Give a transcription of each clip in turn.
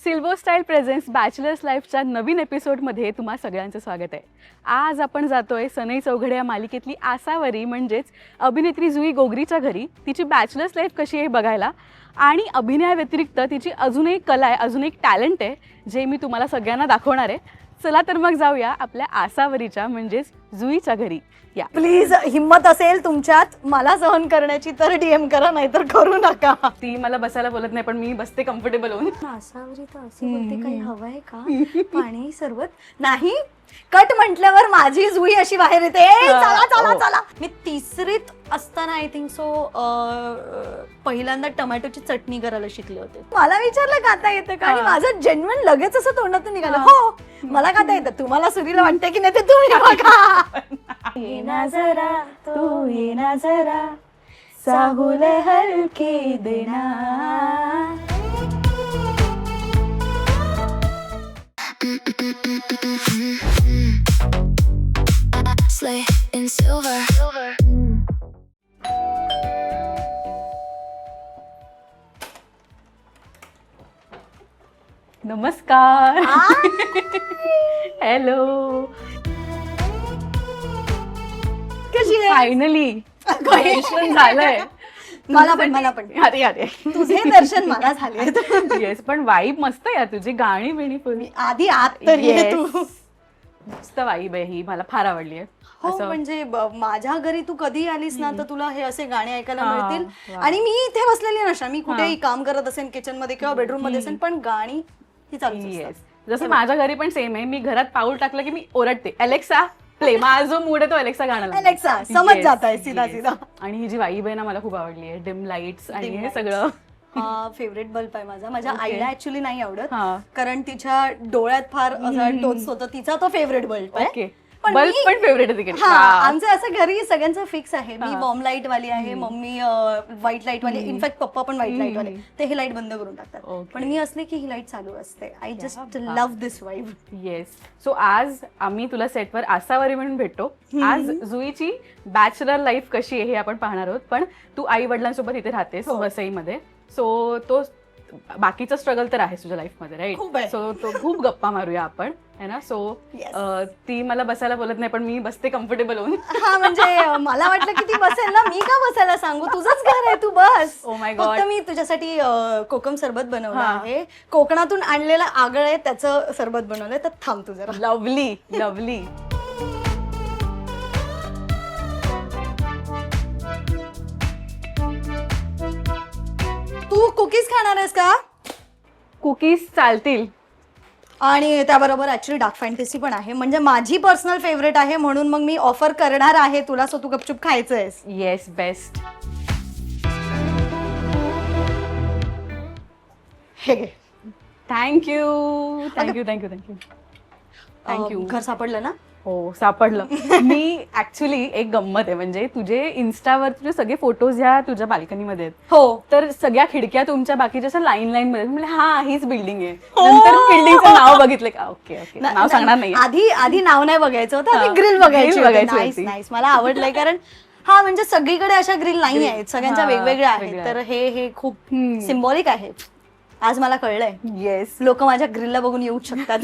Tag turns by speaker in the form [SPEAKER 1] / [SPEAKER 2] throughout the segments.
[SPEAKER 1] Silver style presents bachelors लाईफच्या नवीन एपिसोडमध्ये तुम्हा सगळ्यांचं स्वागत आहे. आज आपण जातोय सनई चौघडे या मालिकेतली आसावरी म्हणजेच अभिनेत्री जुई गोगरीच्या घरी. तिची बॅचलर्स लाईफ कशी आहे बघायला आणि अभिनयाव्यतिरिक्त तिची अजून एक कला आहे, अजून एक टॅलेंट आहे जे मी तुम्हाला सगळ्यांना दाखवणार आहे. चला तर मग जाऊया आपल्या आसावरीच्या म्हणजेच जुईच्या घरी. या
[SPEAKER 2] प्लीज, हिम्मत असेल तुमच्यात मला सहन करण्याची तर डीएम करा, नाहीतर करू नका.
[SPEAKER 1] ती मला बसायला बोलत नाही पण मी बसते कम्फर्टेबल होऊन.
[SPEAKER 2] आसावरी तर असे बोलते, काही हवंय का? पाणी सरबत नाही. कट म्हटल्यावर माझी जुई अशी बाहेर येते, चला चला चला. मी तिसरीत असताना आय थिंक सो पहिल्यांदा टोमॅटोची चटणी करायला शिकले होते. मला विचारलं खाता येतं का, आणि माझं जेन्युइन लगेच असं तोंडातून निघालं, हो मला खाता येतं. तुम्हाला सुरीला वाटतं की नाही ते तुम्ही बघा. ये ना जरा तू ये ना जरा साहुले हलके देना.
[SPEAKER 3] Slay in silver.
[SPEAKER 1] नमस्कार. हॅलो.
[SPEAKER 2] कशी आहे?
[SPEAKER 1] फायनली दर्शन झालंय.
[SPEAKER 2] मला पण
[SPEAKER 1] अरे अरे
[SPEAKER 2] तुझे दर्शन मला झाले.
[SPEAKER 1] येस, पण वाईब मस्त आहे तुझी, गाणी बिणी फुल.
[SPEAKER 2] आधी आत तर ये तू.
[SPEAKER 1] मस्त वाईब आहे ही, मला फार आवडली आहे.
[SPEAKER 2] हो, म्हणजे माझ्या घरी तू कधी आलीस ना तर तुला हे असे गाणे ऐकायला मिळतील.
[SPEAKER 1] वा.
[SPEAKER 2] आणि मी इथे बसलेली नसणार, मी कुठेही काम करत असेल, किचन मध्ये किंवा बेडरूम मध्ये असेल, पण गाणी ही चालूच असतात.
[SPEAKER 1] येस, जसं माझ्या घरी पण सेम आहे. मी घरात पाऊल टाकलं की मी ओरडते, अलेक्सा प्ले. माझा जो मूड आहे तो अलेक्सा गाणं लाव.
[SPEAKER 2] अलेक्सा, समज
[SPEAKER 1] Yes,
[SPEAKER 2] जात आहे सीधा
[SPEAKER 1] yes.
[SPEAKER 2] सीधा.
[SPEAKER 1] आणि ही जी वाईब आहे ना मला खूप आवडली आहे. डिम लाईट्स आणि
[SPEAKER 2] Dim
[SPEAKER 1] हे
[SPEAKER 2] lights.
[SPEAKER 1] सगळं.
[SPEAKER 2] हा फेवरेट बल्ब आहे माझा. माझ्या
[SPEAKER 1] Okay.
[SPEAKER 2] आईला ऍक्च्युली नाही आवडत,
[SPEAKER 1] हा.
[SPEAKER 2] कारण तिच्या डोळ्यात फार असा टोच होतं. तिचा तो फेवरेट बल्ब आहे.
[SPEAKER 1] ओके,
[SPEAKER 2] पण
[SPEAKER 1] बल्ब
[SPEAKER 2] मी-
[SPEAKER 1] पण फेवरेट आहे तिकडे.
[SPEAKER 2] हा,
[SPEAKER 1] वा.
[SPEAKER 2] आमचं असं घरी सगळ्यांचं फिक्स आहे. मी बॉम्ब लाईट वाली आहे, मम्मी व्हाईट लाईट वाली, इनफॅक्ट पप्पा पण व्हाईट लाईट वाले. ते ही लाईट बंद करून टाकतात,
[SPEAKER 1] Okay.
[SPEAKER 2] पण मी असले की ही लाईट चालू असते. I just love this vibe.
[SPEAKER 1] Yes. So आज आम्ही तुला सेटवर आसावरी म्हणून भेटतो. आज जुईची बॅचलर लाईफ कशी आहे हे आपण पाहणार आहोत. पण तू आई वडिलांसोबत इथे राहतेस
[SPEAKER 2] हो.
[SPEAKER 1] वसईमध्ये. सो तो बाकीचा स्ट्रगल तर आहे तुझ्या लाईफमध्ये,
[SPEAKER 2] खूप
[SPEAKER 1] राईट?
[SPEAKER 2] आहे.
[SPEAKER 1] सो तो खूप गप्पा मारूया आपण, है ना? So
[SPEAKER 2] Yes.
[SPEAKER 1] ती मला बसायला बोलत नाही पण मी बसते कम्फर्टेबल होऊन.
[SPEAKER 2] हा, म्हणजे मला वाटलं की ती बसेल ना, मी का बसायला सांगू, तुझंच घर आहे, तू बस.
[SPEAKER 1] Oh my God.
[SPEAKER 2] फक्त मी तुझ्यासाठी कोकम सरबत बनवलं
[SPEAKER 1] हा.
[SPEAKER 2] आहे. कोकणातून आणलेलं आगळ आहे, त्याचं सरबत बनवलंय, तर थांब तू जरा.
[SPEAKER 1] Lovely lovely.
[SPEAKER 2] तू कुकीज खाणार आहेस का?
[SPEAKER 1] कुकीज चालतील.
[SPEAKER 2] आणि त्याबरोबर ऍक्च्युली डार्क फॅन्टसी पण आहे, म्हणजे माझी पर्सनल फेवरेट आहे, म्हणून मग मी ऑफर करणार आहे तुला, सो तू गपचूप खायचं आहेस.
[SPEAKER 1] Yes, best.
[SPEAKER 2] हे घे.
[SPEAKER 1] Thank you thank you thank you thank you thank you.
[SPEAKER 2] घर सापडलं ना?
[SPEAKER 1] हो, सापडलं. मी ऍक्च्युली एक गंमत आहे, म्हणजे तुझे इन्स्टावर तुझे सगळे फोटोज ह्या तुझ्या बाल्कनीमध्ये आहेत.
[SPEAKER 2] हो.
[SPEAKER 1] तर सगळ्या खिडक्या तुमच्या बाकीच्या अशा लाईन लाईन मध्ये. म्हणजे हा हीच बिल्डिंग आहे. नंतर बिल्डिंगचं नाव बघितलं का? ओके ओके, नाव सांगणार नाही.
[SPEAKER 2] आधी नाव नाही बघायचं होतं, आधी
[SPEAKER 1] हा.
[SPEAKER 2] ग्रिल बघायची
[SPEAKER 1] Grill बघायची
[SPEAKER 2] नाईस
[SPEAKER 1] होती.
[SPEAKER 2] नाईस. मला आवडलंय, कारण हा म्हणजे सगळीकडे अशा ग्रिल नाही
[SPEAKER 1] Grill.
[SPEAKER 2] आहेत, सगळ्यांच्या
[SPEAKER 1] हा,
[SPEAKER 2] वेगवेगळ्या आहेत.
[SPEAKER 1] वेगळ्या
[SPEAKER 2] तर हे खूप
[SPEAKER 1] हम्म.
[SPEAKER 2] सिम्बॉलिक आहे. आज मला कळलंय,
[SPEAKER 1] येस
[SPEAKER 2] लोक माझ्या ग्रिलला बघून येऊ शकतात.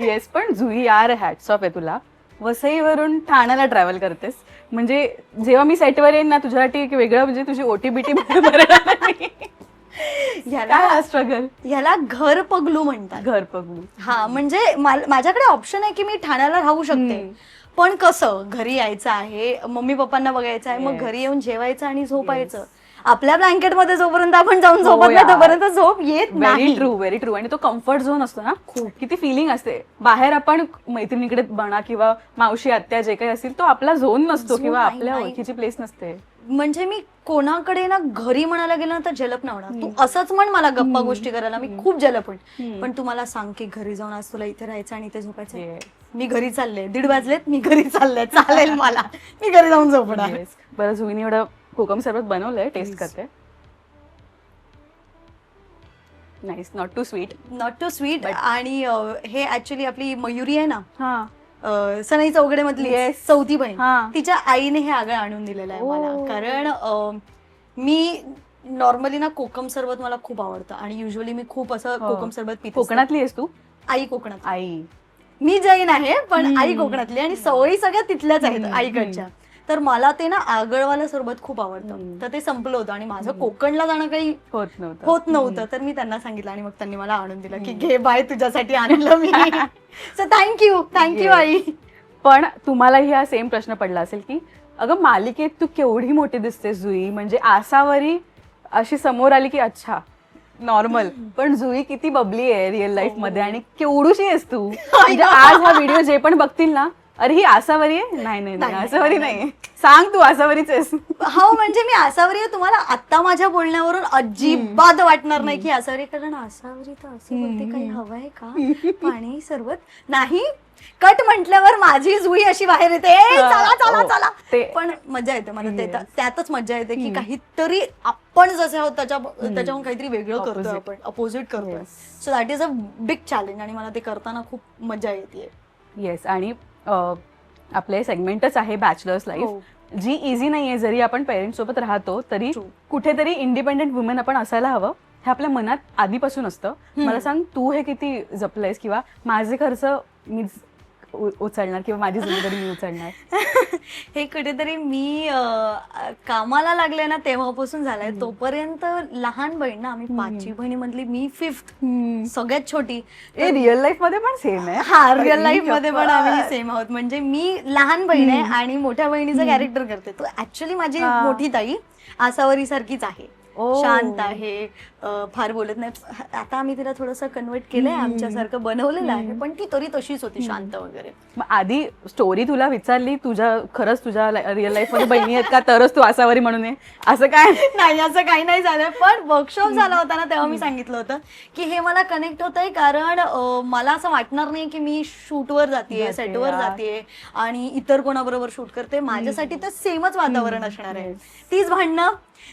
[SPEAKER 1] येस. पण जुई यार, हॅट्स ऑफ आहे तुला. वसईवरून ठाण्याला ट्रॅव्हल करतेस, म्हणजे जेव्हा मी सेटवर येईन ना तुझ्यासाठी एक वेगळं, म्हणजे तुझी ओटीबीटी
[SPEAKER 2] ह्याला
[SPEAKER 1] स्ट्रगल.
[SPEAKER 2] ह्याला घर पगलू म्हणतात.
[SPEAKER 1] घर पगलू.
[SPEAKER 2] हा, म्हणजे माझ्याकडे ऑप्शन आहे की मी ठाण्याला राहू शकते, पण कसं घरी यायचं आहे, मम्मी पप्पांना बघायचं आहे, मग
[SPEAKER 1] Yes.
[SPEAKER 2] घरी येऊन जेवायचं आणि झोपायचं. आपल्या ब्लँकेट मध्ये जोपर्यंत आपण जाऊन
[SPEAKER 1] हो
[SPEAKER 2] झोपत नाही
[SPEAKER 1] यार.
[SPEAKER 2] तोपर्यंत झोप येत
[SPEAKER 1] व्हेरी
[SPEAKER 2] नाही.
[SPEAKER 1] True, very true. आणि तो कम्फर्ट झोन असतो ना, खूप किती फिलिंग असते. बाहेर आपण मैत्रिणीकडे म्हणा किंवा मावशी आत्या जे काही असतील, तो आपला झोन नसतो
[SPEAKER 2] Zone
[SPEAKER 1] किंवा
[SPEAKER 2] नाही,
[SPEAKER 1] आपल्या
[SPEAKER 2] नाही.
[SPEAKER 1] ओळखीची प्लेस नसते.
[SPEAKER 2] म्हणजे मी कोणाकडे ना घरी म्हणायला गेलं ना तर जलप नाही होणार. तू असंच म्हण मला गप्पा गोष्टी करायला, मी खूप जलप होईल. पण तू मला सांग की घरी जाऊन आज तुला इथे राहायचं आणि इथे झोपायचं.
[SPEAKER 1] Yes.
[SPEAKER 2] मी घरी चालले, 1:30 वाजलेत, मी घरी चालले, चालेल मला, मी घरी जाऊन झोपणार.
[SPEAKER 1] Yes. बरं, जुईने एवढं कोकम सरबत बनवलंय, टेस्ट करते. Nice, not too sweet.
[SPEAKER 2] Not too sweet. आणि हे ऍक्च्युली आपली मयुरी आहे ना,
[SPEAKER 1] हा.
[SPEAKER 2] सनई चौघडे मधली
[SPEAKER 1] Yes.
[SPEAKER 2] चौथी बहीण,
[SPEAKER 1] हा.
[SPEAKER 2] तिच्या आईने हे आगळ आणून दिलेलं आहे मला.
[SPEAKER 1] Oh.
[SPEAKER 2] कारण मी नॉर्मली ना कोकम सरबत मला खूप आवडतं आणि युजली मी खूप असं
[SPEAKER 1] हो.
[SPEAKER 2] कोकम सरबत पिते.
[SPEAKER 1] कोकणातली आहेस तू?
[SPEAKER 2] आई कोकणात,
[SPEAKER 1] आई.
[SPEAKER 2] मी जैन आहे पण आई कोकणातली आणि सवयी सगळ्या तिथल्याच आहेत आईकडच्या. तर मला ते ना आगळवालं सरबत खूप आवडतं. तर ते संपलं होतं आणि माझं कोकणला जाणं काही
[SPEAKER 1] होत नव्हतं.
[SPEAKER 2] तर मी त्यांना सांगितलं आणि मग त्यांनी मला आणून दिलं की घे बाय तुझ्यासाठी आणलं मी. सो थँक्यू आई.
[SPEAKER 1] पण तुम्हालाही हा सेम प्रश्न पडला असेल की अगं मालिकेत तू केवढी मोठी दिसतेस जुई, म्हणजे आसावरी अशी समोर आली की अच्छा नॉर्मल, पण जुई किती बबली आहे रिअल लाईफ मध्ये आणि केवढूशी आहेस तू. म्हणजे आज हा व्हिडिओ जे पण बघतील ना, अरे ही आसावरी आहे, नाही आसावरी नाही, सांग तू आसावरीच आहेस.
[SPEAKER 2] हो म्हणजे मी आसावरी आहे, तुम्हाला आता माझ्या बोलण्यावरून अजिबात वाटणार नाही की आसावरी, कारण आसावरी तर असं बोलते काही हवंय का पाणी सरबत नाही. कट म्हटल्यावर माझी जुई अशी बाहेर येते चला चला चला. पण मजा येते मला त्यातच मजा येते की काहीतरी आपण जसे आहोत त्याच्याहून काहीतरी वेगळं करतोय, आपण अपोजिट करतोय. So that is a big challenge आणि मला ते करताना खूप मजा येते.
[SPEAKER 1] येस. आणि आपले सेगमेंटच आहे बॅचलर्स लाईफ, जी इझी नाहीये. जरी आपण पेरेंट्स सोबत राहतो तरी कुठेतरी इंडिपेंडेंट वुमेन आपण असायला हवं, हे आपल्या मनात आधीपासून असतं. मला सांग तू हे किती जपलंयस, किंवा माझे खर्च मी उचलणार किंवा माझी जबाबदारी मी उचलणार.
[SPEAKER 2] हे कुठेतरी मी कामाला लागले ना तेव्हापासून झालंय. तोपर्यंत लहान बहीण ना, आम्ही 5 बहिणीमधली मी 5th, सगळ्यात छोटी.
[SPEAKER 1] रिअल लाईफ मध्ये पण सेम आहे.
[SPEAKER 2] हा, रिअल लाईफ मध्ये पण आम्ही सेम आहोत. म्हणजे मी लहान बहीण आहे आणि मोठ्या बहिणीचं कॅरेक्टर करते. तो ऍक्च्युली माझी मोठी ताई आसावरी सारखीच आहे, शांत आहे, फार बोलत नाही. आता आम्ही तिला थोडंसं कन्वर्ट केलंय, आमच्यासारखं बनवलेलं आहे, पण ती तरी तशीच होती, शांत वगैरे.
[SPEAKER 1] मग आधी स्टोरी तुला विचारली खरंच तुझ्या रिअल लाईफ मध्ये बहिणी आहेत का, तरच तू आसावरी म्हणून आहे, असं काय?
[SPEAKER 2] नाही, असं काही नाही झालं. पण वर्कशॉप झाला होता ना तेव्हा मी सांगितलं होतं की हे मला कनेक्ट होतंय, कारण मला असं वाटणार नाही की मी शूटवर जातेय, सेटवर जातेय आणि इतर कोणाबरोबर शूट करते. माझ्यासाठी तर सेमच वातावरण असणार आहे. तीच भांडणं,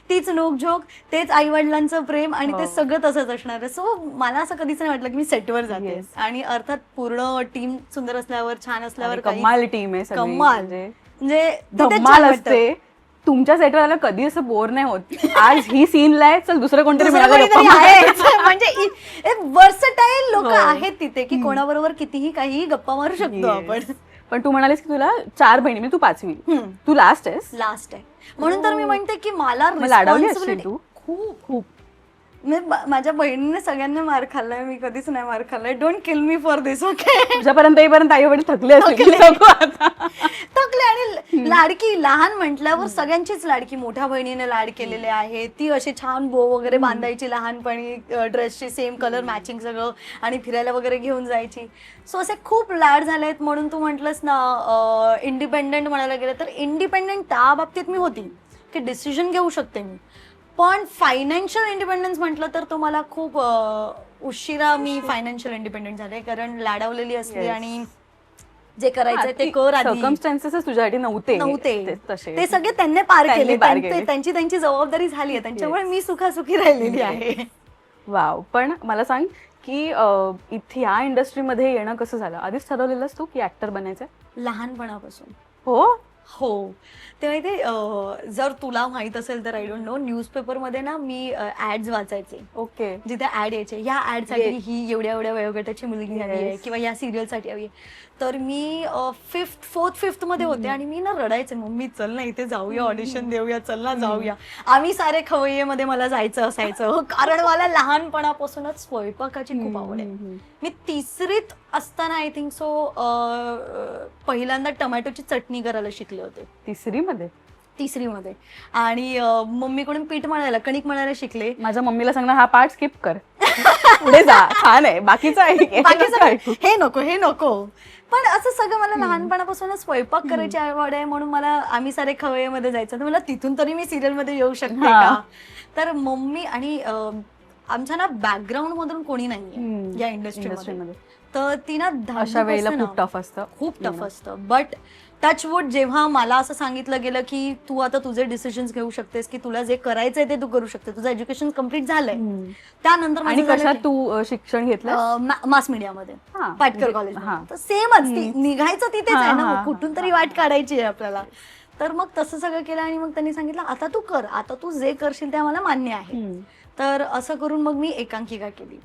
[SPEAKER 2] तीच नोकझोक, तेच आई वडिलांचं प्रेम आणि ते सगळं तसंच असणार आहे. सो मला असं कधीच नाही वाटलं की मी सेटवर जाते. आणि अर्थात पूर्ण टीम सुंदर असल्यावर, छान असल्यावर,
[SPEAKER 1] कमाल टीम आहे,
[SPEAKER 2] कमाल म्हणजे
[SPEAKER 1] धम्माल असते. तुमच्या सेटवर आला कधी असं बोर नाही होत, आज ही सीनला आहे, चल दुसरं कोणतरी
[SPEAKER 2] म्हणजे वर्सटाईल लोक आहेत तिथे की कोणाबरोबर कितीही काही गप्पा मारू शकतो आपण.
[SPEAKER 1] पण तू म्हणालीस की तुला 4 बहिणी, म्हणजे तू 5वी, तू लास्ट आहेस.
[SPEAKER 2] लास्ट आहे म्हणून तर मी म्हणते की मला
[SPEAKER 1] तू खूप
[SPEAKER 2] माझ्या बहिणीने सगळ्यांना मार खाल्लाय, मी कधीच नाही मार खाल्लाय. Don't kill me for this. Okay,
[SPEAKER 1] तुझ्यापर्यंत येईपर्यंत आई वडील थकले
[SPEAKER 2] आणि लाडकी, लहान म्हटल्यावर सगळ्यांचीच लाडकी. मोठ्या बहिणीने लाड केलेले आहे, ती अशी छान बो वगैरे बांधायची लहानपणी, ड्रेसची सेम कलर मॅचिंग सगळं, आणि फिरायला वगैरे घेऊन जायची. सो असे खूप लाड झालेत. म्हणून तू म्हटलंस ना इंडिपेंडेंट म्हणायला गेलं तर इंडिपेंडेंट त्या बाबतीत मी होती की डिसिजन घेऊ शकते मी. पण फायनान्शियल इंडिपेंडन्स म्हटलं तर तो मला खूप उशिरा मी फायनान्शियल इंडिपेंडेंट झाले, कारण लाडावलेली असते आणि जे करायचंय ते कर.
[SPEAKER 1] सर्कमस्टन्सेस तुझ्यासाठी नव्हते
[SPEAKER 2] ते सगळे त्यांनी पार केले, त्यांची जबाबदारी झाली आहे, त्यांच्यामुळे मी सुखासुखी राहिलेली आहे.
[SPEAKER 1] वाव. पण मला सांग की इथे या इंडस्ट्रीमध्ये येणं कसं झालं? आधीच ठरवलेलंस तू की ऍक्टर बनायचं?
[SPEAKER 2] लहानपणापासून.
[SPEAKER 1] हो.
[SPEAKER 2] ते माहिती, जर तुला माहित असेल तर आय डोंट नो, न्यूजपेपरमध्ये ना मी ऍड्स वाचायचे. ओके, जिथे ऍड यायचे, या ऍड साठी ही एवढ्या एवढ्या वयोगटाची मुलगी हवी आहे किंवा या सिरियल साठी हवी आहे. तर मी 4th-5th मध्ये होते आणि मी ना रडायचे, मम्मी चल ना इथे जाऊया, ऑडिशन देऊया, चल ना जाऊया. आम्ही सारे खवय्येमध्ये मला जायचं असायचं, कारण मला लहानपणापासूनच स्वयंपाकाची खूप आवड आहे. मी 3रीत असताना आय थिंक सो पहिल्यांदा टोमॅटोची चटणी करायला शिकले होते. 3री मध्ये आणि मम्मीकडून पीठ मळायला, कणिक मळायला शिकले.
[SPEAKER 1] माझ्या मम्मीला सांगणार हा पार्ट स्किप कर, पुढे जा, छान आहे, बाकीचं
[SPEAKER 2] हे नको. पण असं सगळं मला लहानपणापासूनच स्वयंपाक करायची आवड आहे, म्हणून मला आम्ही सारे खवय्येमध्ये जायचं. तर मला तिथून तरी मी सिरियल मध्ये येऊ शकते का? तर मम्मी आणि आमच्या ना बॅकग्राऊंड मधून कोणी नाहीये या इंडस्ट्रीमध्ये, तर ती ना
[SPEAKER 1] अशा वेळेला खूप
[SPEAKER 2] टफ असतं. बट टचवूड, जेव्हा मला असं सांगितलं गेलं की तू आता तुझे डिसिजन्स घेऊ शकतेस, की तुला जे करायचंय ते तू करू शकते, तुझं एज्युकेशन कम्प्लीट झालंय, त्यानंतर
[SPEAKER 1] आणि कशात तू शिक्षण घेतलं?
[SPEAKER 2] मास मीडियामध्ये, पाटकर कॉलेज. तर सेमच, निघायचं तिथेच आहे ना, कुठून तरी वाट काढायची आहे आपल्याला. तर मग तसं सगळं केलं आणि मग त्यांनी सांगितलं आता तू कर, आता तू जे करशील ते आम्हाला मान्य आहे. तर असं करून मग मी एकांकिका केली.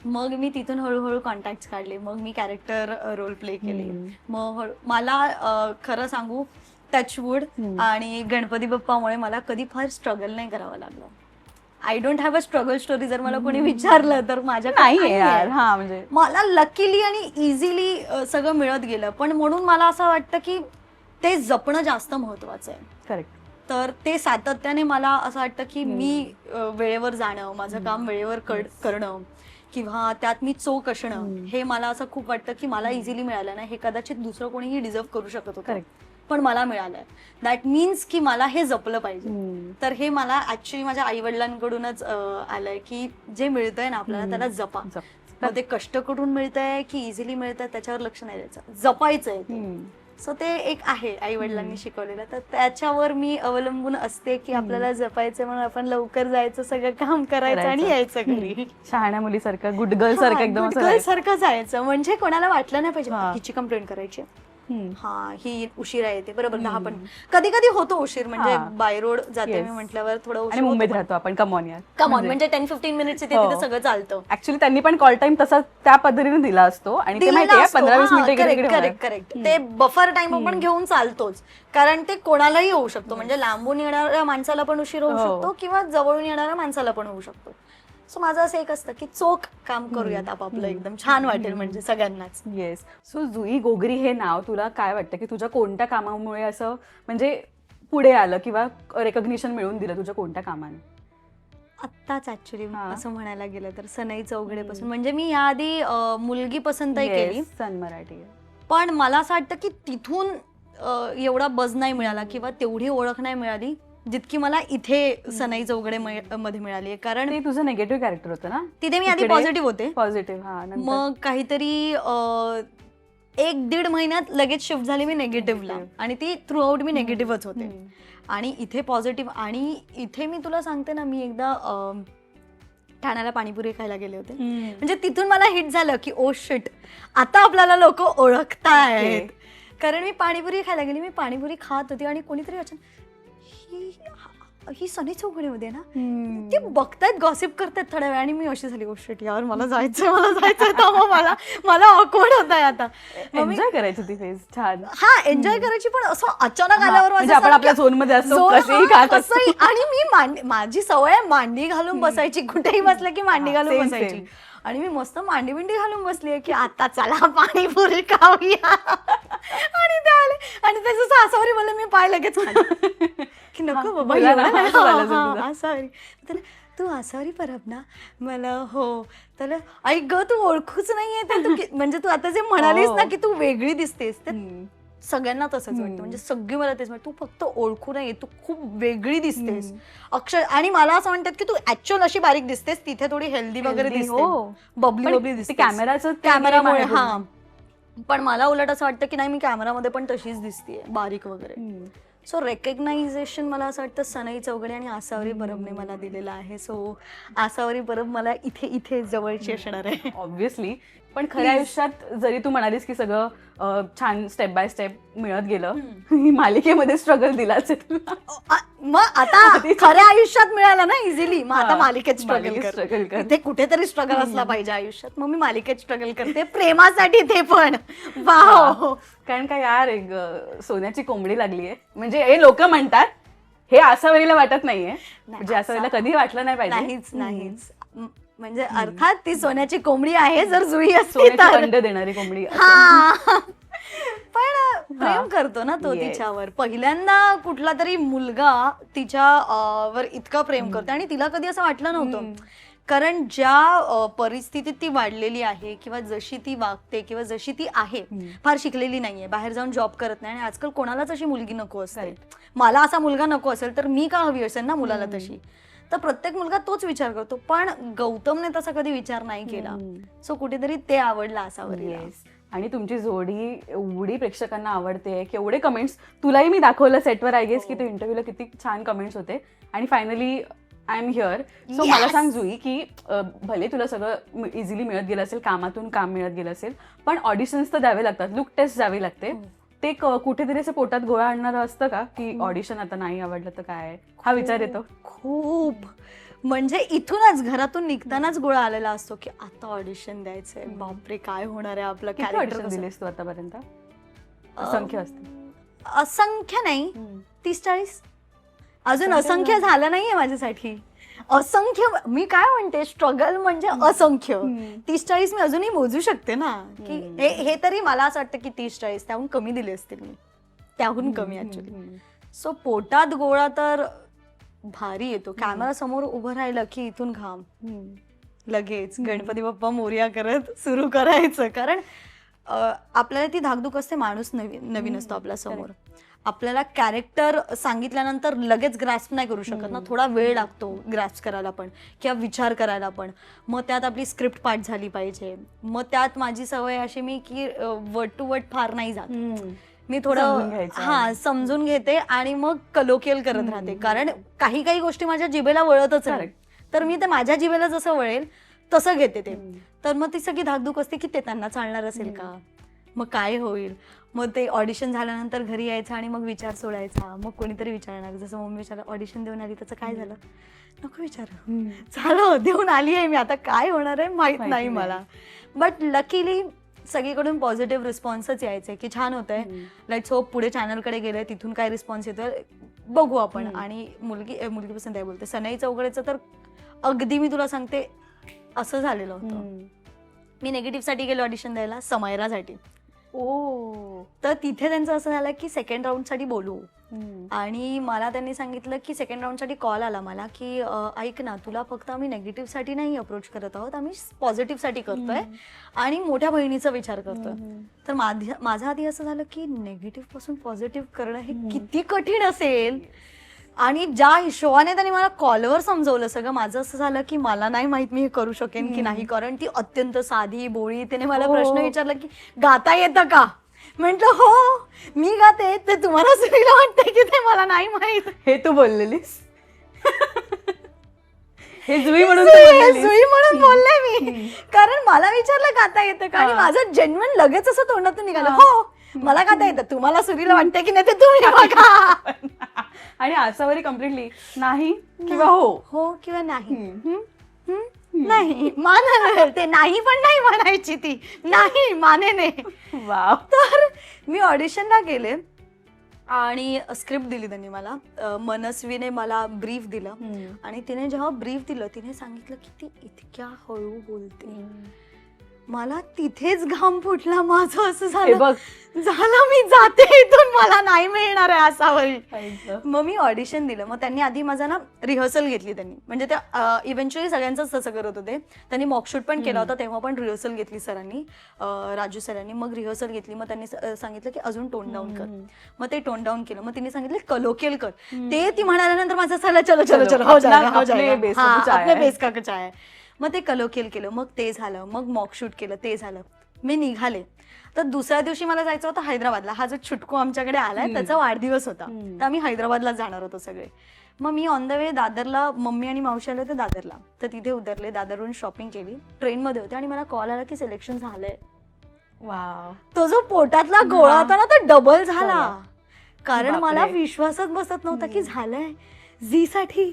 [SPEAKER 2] मग मी तिथून हळूहळू कॉन्टॅक्ट काढले, मग मी कॅरेक्टर रोल प्ले केले. मग मला खरं सांगू टचवूड आणि गणपती बाप्पामुळे मला कधी फार स्ट्रगल नाही करावं लागलं. I don't have a struggle story. जर मला कोणी विचारलं तर माझ्या
[SPEAKER 1] नाही यार. हा म्हणजे
[SPEAKER 2] मला लकीली आणि इझिली सगळं मिळत गेलं. पण म्हणून मला असं वाटतं की ते जपणं जास्त महत्वाचं आहे.
[SPEAKER 1] करेक्ट.
[SPEAKER 2] तर ते सातत्याने मला असं वाटतं की मी वेळेवर जाणं, माझं काम वेळेवर करणं किंवा त्यात मी चोख असणं, हे मला असं खूप वाटतं की मला इझिली मिळालं नाही. हे कदाचित दुसरं कोणीही डिझर्व करू शकत होतं, पण मला मिळालंय. दॅट मीन्स की मला हे जपलं पाहिजे. तर हे मला ऍक्च्युली माझ्या आई वडिलांकडूनच आलंय की जे मिळतंय ना आपल्याला त्याला जपा. मग ते कष्ट करून मिळतंय की इझिली मिळतंय त्याच्यावर लक्ष नाही द्यायचं, जपायचंय. सो ते एक आहे आई वडिलांनी शिकवलेलं. तर त्याच्यावर मी अवलंबून असते की आपल्याला जपायचं म्हणून आपण लवकर जायचं, सगळं काम करायचं आणि यायचं घरी.
[SPEAKER 1] शहाण्या मुलीसारखं, गुड गर्ल सारखं एकदम
[SPEAKER 2] सारखं जायचं. म्हणजे कोणाला वाटलं नाही पाहिजे हिची कंप्लेंट करायची, हा ही उशिरा येते. बरोबर 10 पण कधी कधी होतो उशीर. म्हणजे बाय रोड जाते मी म्हटल्यावर थोडं उशीर.
[SPEAKER 1] मुंबईत राहतो आपण. कमॉन यार,
[SPEAKER 2] कमॉन. म्हणजे 10-15 मिनिट्स इथे तिथे सगळं चालतं.
[SPEAKER 1] ऍक्च्युली त्यांनी पण कॉल टाइम तसा त्या पद्धतीने दिला असतो आणि ते माहितीये 15-20 मिनिटं.
[SPEAKER 2] करेक्ट. ते बफर टाइम आपण घेऊन चालतोच, कारण ते कोणालाही होऊ शकतो. म्हणजे लांबून येणाऱ्या माणसाला पण उशीर होऊ शकतो किंवा जवळून येणाऱ्या माणसाला पण होऊ शकतो. सो माझं असं एक असतं की चोख काम करूयात आपापलं, एकदम छान वाटेल म्हणजे सगळ्यांनाच.
[SPEAKER 1] येस. सो जुई गोगरी हे नाव तुला काय वाटतं की तुझ्या कोणत्या कामामुळे असं म्हणजे पुढे आलं किंवा रेकॉग्निशन मिळवून दिलं तुझ्या कोणत्या कामाने?
[SPEAKER 2] आत्ताच ऍक्च्युली असं म्हणायला गेलं तर सनई चौघडे पासून. म्हणजे मी याआधी मुलगी पसंतही केली,
[SPEAKER 1] सन मराठी,
[SPEAKER 2] पण मला असं वाटतं की तिथून एवढा बज नाही मिळाला किंवा तेवढी ओळख नाही मिळाली जितकी मला इथे सनई चौघडे मध्ये मिळाली. कारण
[SPEAKER 1] ते तुझं निगेटिव्ह कॅरेक्टर होतं ना
[SPEAKER 2] तिथे. मी आधी पॉझिटिव्ह होते.
[SPEAKER 1] पॉझिटिव्ह.
[SPEAKER 2] मग काहीतरी 1-1.5 महिन्यात लगेच शिफ्ट झाली मी नेगेटिव्हला आणि ती थ्रू आउट मी नेगेटिव्हच होते. आणि इथे पॉझिटिव्ह. आणि इथे मी तुला सांगते ना, मी एकदा ठाण्याला पाणीपुरी खायला गेले होते. म्हणजे तिथून मला हिट झालं की ओ शिट, आता आपल्याला लोक ओळखतायत. कारण मी पाणीपुरी खायला गेली, मी पाणीपुरी खात होती आणि कोणीतरी अचानक ही सनई चौघडे ना, ते बघतायत, गॉसिप करतायत थोड्या वेळ. आणि मी अशी झाली ओ शिट यार, मला जायचंय तर मला ऑकवर्ड होत आहे आता.
[SPEAKER 1] एन्जॉय करायची ती फेज. छान.
[SPEAKER 2] हा, एन्जॉय करायची. पण असं अचानक आल्यावर
[SPEAKER 1] आपण आपल्या झोन मध्ये असतो
[SPEAKER 2] कसंही. आणि मी माझी सवय मांडी घालून बसायची, कुठेही बसलं की मांडी घालून बसायची. आणि मी मस्त मांडी बिंडी घालून बसलीये की आता चला पाणीपुरी खाऊया. आणि ते आले आणि त्याचं सासवरी मला मी पाय लगेच की नको बाबा आसावरी. तू आसावरी परब ना? मला हो. तर ऐक ग, तू ओळखूच नाहीये. म्हणजे तू आता जे म्हणालीस ना की तू वेगळी दिसतेस, ते सगळ्यांना तसंच वाटतं. म्हणजे सगळी मला तेच म्हणतात, तू फक्त ओळखू नये, तू खूप वेगळी दिसतेस अक्षर. आणि मला असं म्हणतात की तू ऍक्च्युअल अशी बारीक दिसतेस, तिथे थोडी हेल्दी वगैरे दिसते, बबली दिसते कॅमेरामुळे. हा, पण मला उलट असं वाटतं की नाही, मी कॅमेरामध्ये पण तशीच दिसतेय, बारीक वगैरे. सो रेकग्नायझेशन मला असं वाटतं सनई चौघडे आणि आसावरी परबने मला दिलेलं आहे. सो आसावरी परब मला इथे जवळची असणार आहे
[SPEAKER 1] ऑब्व्हियसली. पण खऱ्या आयुष्यात जरी तू म्हणालीस की सगळं छान स्टेप बाय स्टेप मिळत गेलं, मालिकेमध्ये स्ट्रगल दिला असेल.
[SPEAKER 2] मग आता खऱ्या आयुष्यात मिळालं ना इझिली, मग आता मालिकेत स्ट्रगल कर. ते कुठेतरी स्ट्रगल असला पाहिजे आयुष्यात. मग मी मालिकेत स्ट्रगल करते प्रेमासाठी. ते पण वाव.
[SPEAKER 1] कारण का यार, एक सोन्याची कोंबडी लागलीये. म्हणजे हे लोक म्हणतात, हे आसावरीला वाटत नाहीये. म्हणजे आसावरीला कधी वाटलं नाही पाहिजे.
[SPEAKER 2] नाहीच. म्हणजे अर्थात ती सोन्याची कोंबडी आहे जर जुई असते तर.
[SPEAKER 1] अंड देणारी कोंबडी.
[SPEAKER 2] पण प्रेम करतो ना तो तिच्यावर. पहिल्यांदा कुठला तरी मुलगा तिच्यावर इतका प्रेम करतो आणि तिला कधी असं वाटलं नव्हतं. कारण ज्या परिस्थितीत ती वाढलेली आहे किंवा जशी ती वागते किंवा जशी ती आहे, फार शिकलेली नाहीये, बाहेर जाऊन जॉब करत नाही. आणि आजकाल कोणालाच अशी मुलगी नको असते. मला असा मुलगा नको असेल तर मी का हवी असेल ना मुलाला तशी. तर प्रत्येक मुलगा तोच विचार करतो. पण गौतमने तसा कधी विचार नाही केला. सो कुठेतरी ते आवडलं आसावरीला.
[SPEAKER 1] आणि तुमची जोडी एवढी प्रेक्षकांना आवडते, केवढे कमेंट्स तुलाही मी दाखवलं सेटवर. आय गेस की ते इंटरव्ह्यूला किती छान कमेंट्स होते. आणि finally I am here. So मला सांग जुई की भले तुला सगळं इझिली मिळत गेलं असेल, कामातून काम मिळत गेलं असेल, पण ऑडिशन्स तर द्यावे लागतात, लुक टेस्ट द्यावी लागते. ते कुठेतरी असं पोटात गोळा आणणारं असतं का की ऑडिशन आता नाही आवडलं तर काय, हा विचार येतो?
[SPEAKER 2] खूप म्हणजे इथूनच घरातून निघतानाच गोळा आलेला असतो की आता ऑडिशन द्यायचंय, बापरे काय होणार आहे आपलं
[SPEAKER 1] किती
[SPEAKER 2] कॅरेक्टर
[SPEAKER 1] ऑडिशन दिलेस तू आतापर्यंत? असंख्य असते.
[SPEAKER 2] असंख्य नाही, 30-40. अजून असंख्य झालं नाहीये माझ्यासाठी. असंख्य मी काय म्हणते, स्ट्रगल म्हणजे असंख्य. 30-40 मी अजूनही मोजू शकते ना, की हे तरी मला असं वाटतं की 30-40 त्याहून कमी दिले असतील मी, त्याहून कमी ऍक्च्युली. सो पोटात गोळा तर भारी येतो. कॅमेरा समोर उभं राहिलं की इथून घाम लगेच गणपती बाप्पा मोरया करत सुरू करायचं. कारण आपल्याला ती धाकधूक असते, माणूस नवीन असतो आपल्या समोर. आपल्याला कॅरेक्टर सांगितल्यानंतर लगेच ग्रास्प नाही करू शकत ना, थोडा वेळ लागतो ग्रास्प करायला पण किंवा विचार करायला पण. मग त्यात आपली स्क्रिप्ट पाठ झाली पाहिजे. मग त्यात माझी सवय अशी मी की वट टू वट फार नाही जात. मी थोडं समजून घेते आणि मग कलोकियल करत राहते. कारण काही गोष्टी माझ्या जिभेला वळतच नाही, तर मी ते माझ्या जिभेला जसं वळेल तसं घेते ते. तर मग ती सगळी धाकधूक असते की ते त्यांना चालणार असेल का, मग काय होईल. मग ते ऑडिशन झाल्यानंतर घरी यायचं आणि मग विचार सोडायचा. मग कोणीतरी विचारणार, जसं मम्मी विचारलं ऑडिशन देऊन आली त्याचं काय झालं, नको विचार, झालं देऊन आली आहे मी, आता काय होणार आहे माहित नाही मला. बट लकीली सगळीकडून पॉझिटिव्ह रिस्पॉन्सच यायचे की छान होतंय, लेट्स होप पुढे चॅनलकडे गेले तिथून काय रिस्पॉन्स येतोय बघू आपण. आणि मुलगीपासून काय बोलते, सनई चौघडेचं तर अगदी मी तुला सांगते असं झालेलं होतं. मी नेगेटिव्हसाठी गेलो ऑडिशन द्यायला, समायरासाठी. तर तिथे त्यांचं असं झालं की सेकंड राऊंडसाठी बोलू. आणि मला त्यांनी सांगितलं की सेकंड राऊंडसाठी कॉल आला मला की ऐक ना, तुला फक्त आम्ही नेगेटिव्हसाठी नाही अप्रोच करत आहोत, आम्ही पॉझिटिव्हसाठी करतोय आणि मोठ्या बहिणीचा विचार करतोय. तर माझं आधी असं झालं की नेगेटिव्ह पासून पॉझिटिव्ह करणं हे किती कठीण असेल. आणि ज्या हिशोबाने त्यांनी मला कॉलवर समजवलं सगळं, माझं असं झालं की मला नाही माहित मी हे करू शकेन की नाही. कारण ती अत्यंत साधी बोळी. त्याने मला प्रश्न विचारला की गाता येतं का, म्हटलं हो मी गाते, ते तुम्हाला सुनीला वाटतंय की ते मला नाही माहित.
[SPEAKER 1] हे तू बोललेलीस? हे जुई
[SPEAKER 2] म्हणून बोलले मी. कारण मला विचारलं गाता येतं का, आणि माझं जेन्युइन लगेच असं तोंडातून निघालं हो मला गाता येतं, तुम्हाला सुनीला वाटतंय की नाही ते तुम्ही बघा.
[SPEAKER 1] आणि आसावरी कम्प्लिटली नाही किंवा हो
[SPEAKER 2] किंवा नाही. नाही मान, ते नाही पण नाही म्हणायची, ती नाही मानेने.
[SPEAKER 1] वाव.
[SPEAKER 2] तर मी ऑडिशनला गेले आणि स्क्रिप्ट दिली त्यांनी मला. मनस्वीने मला ब्रीफ दिलं आणि तिने जेव्हा ब्रीफ दिलं तिने सांगितलं की ती इतक्या हळू बोलते. मला तिथेच घाम फुटला. माझं असं झालं मी जाते इथून, मला नाही मिळणार आहे आसावरी. मग मी ऑडिशन दिलं. मग त्यांनी आधी माझा ना रिहर्सल घेतली त्यांनी, म्हणजे त्या इव्हेंच्युअली सगळ्यांचंच तसं करत होते. त्यांनी मॉकशूट पण केला होता तेव्हा पण रिहर्सल घेतली सरांनी, राजू सरांनी. मग रिहर्सल घेतली, मग त्यांनी सांगितलं की अजून टोन डाऊन कर. मग ते टोन डाऊन केलं. मग तिने सांगितलं कलोकियल कर. ते ती म्हणाल्यानंतर माझं झालं चलो चलो चलो हो जाएगा, आपने बेस का कुछ आहे. मग ते कलोकियल केलं, मग ते झालं. मग मॉकशूट केलं, ते झालं. मी निघाले. तर दुसऱ्या दिवशी मला जायचं होतं हैदराबादला. हा जो छुटकू आमच्याकडे आलाय त्याचा वाढदिवस होता, तर आम्ही हैदराबादला जाणार होतो सगळे. मग मी ऑन द वे दादरला, मम्मी आणि मावशी आले होते दादरला, तर तिथे उतरले. दादरवरून शॉपिंग केली, ट्रेनमध्ये होते आणि मला कॉल आला की सिलेक्शन झालंय.
[SPEAKER 1] वाव.
[SPEAKER 2] तो जो पोटातला गोळा होता ना तो डबल झाला. कारण मला विश्वासच बसत नव्हता की झालंय झी साठी.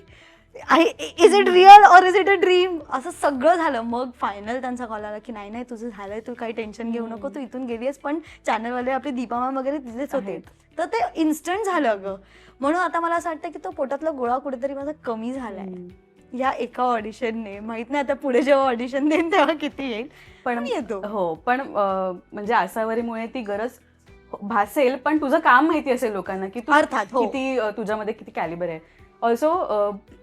[SPEAKER 2] Is it real or is it a dream, असं सगळं झालं. मग फायनल त्यांचा कॉल आला की नाही तुझं झालंय, तू काही टेन्शन घेऊ नको, तू इथून गेलीस. पण चॅनलवाले आपले दीपा मॅम वगैरे तिथेच होते. तर ते इन्स्टंट झालं अगं. म्हणून आता मला असं वाटतं की तो पोटातला गोळा कुठेतरी माझा कमी झालाय या एका ऑडिशनने. माहित नाही आता पुढे जेव्हा ऑडिशन देईन तेव्हा किती येईल, पण येतो.
[SPEAKER 1] हो, पण म्हणजे आसावरीमुळे ती गरज भासेल, पण तुझं काम माहिती असेल लोकांना की तू
[SPEAKER 2] अर्थात
[SPEAKER 1] किती, तुझ्यामध्ये किती कॅलिबर आहे. ऑल्सो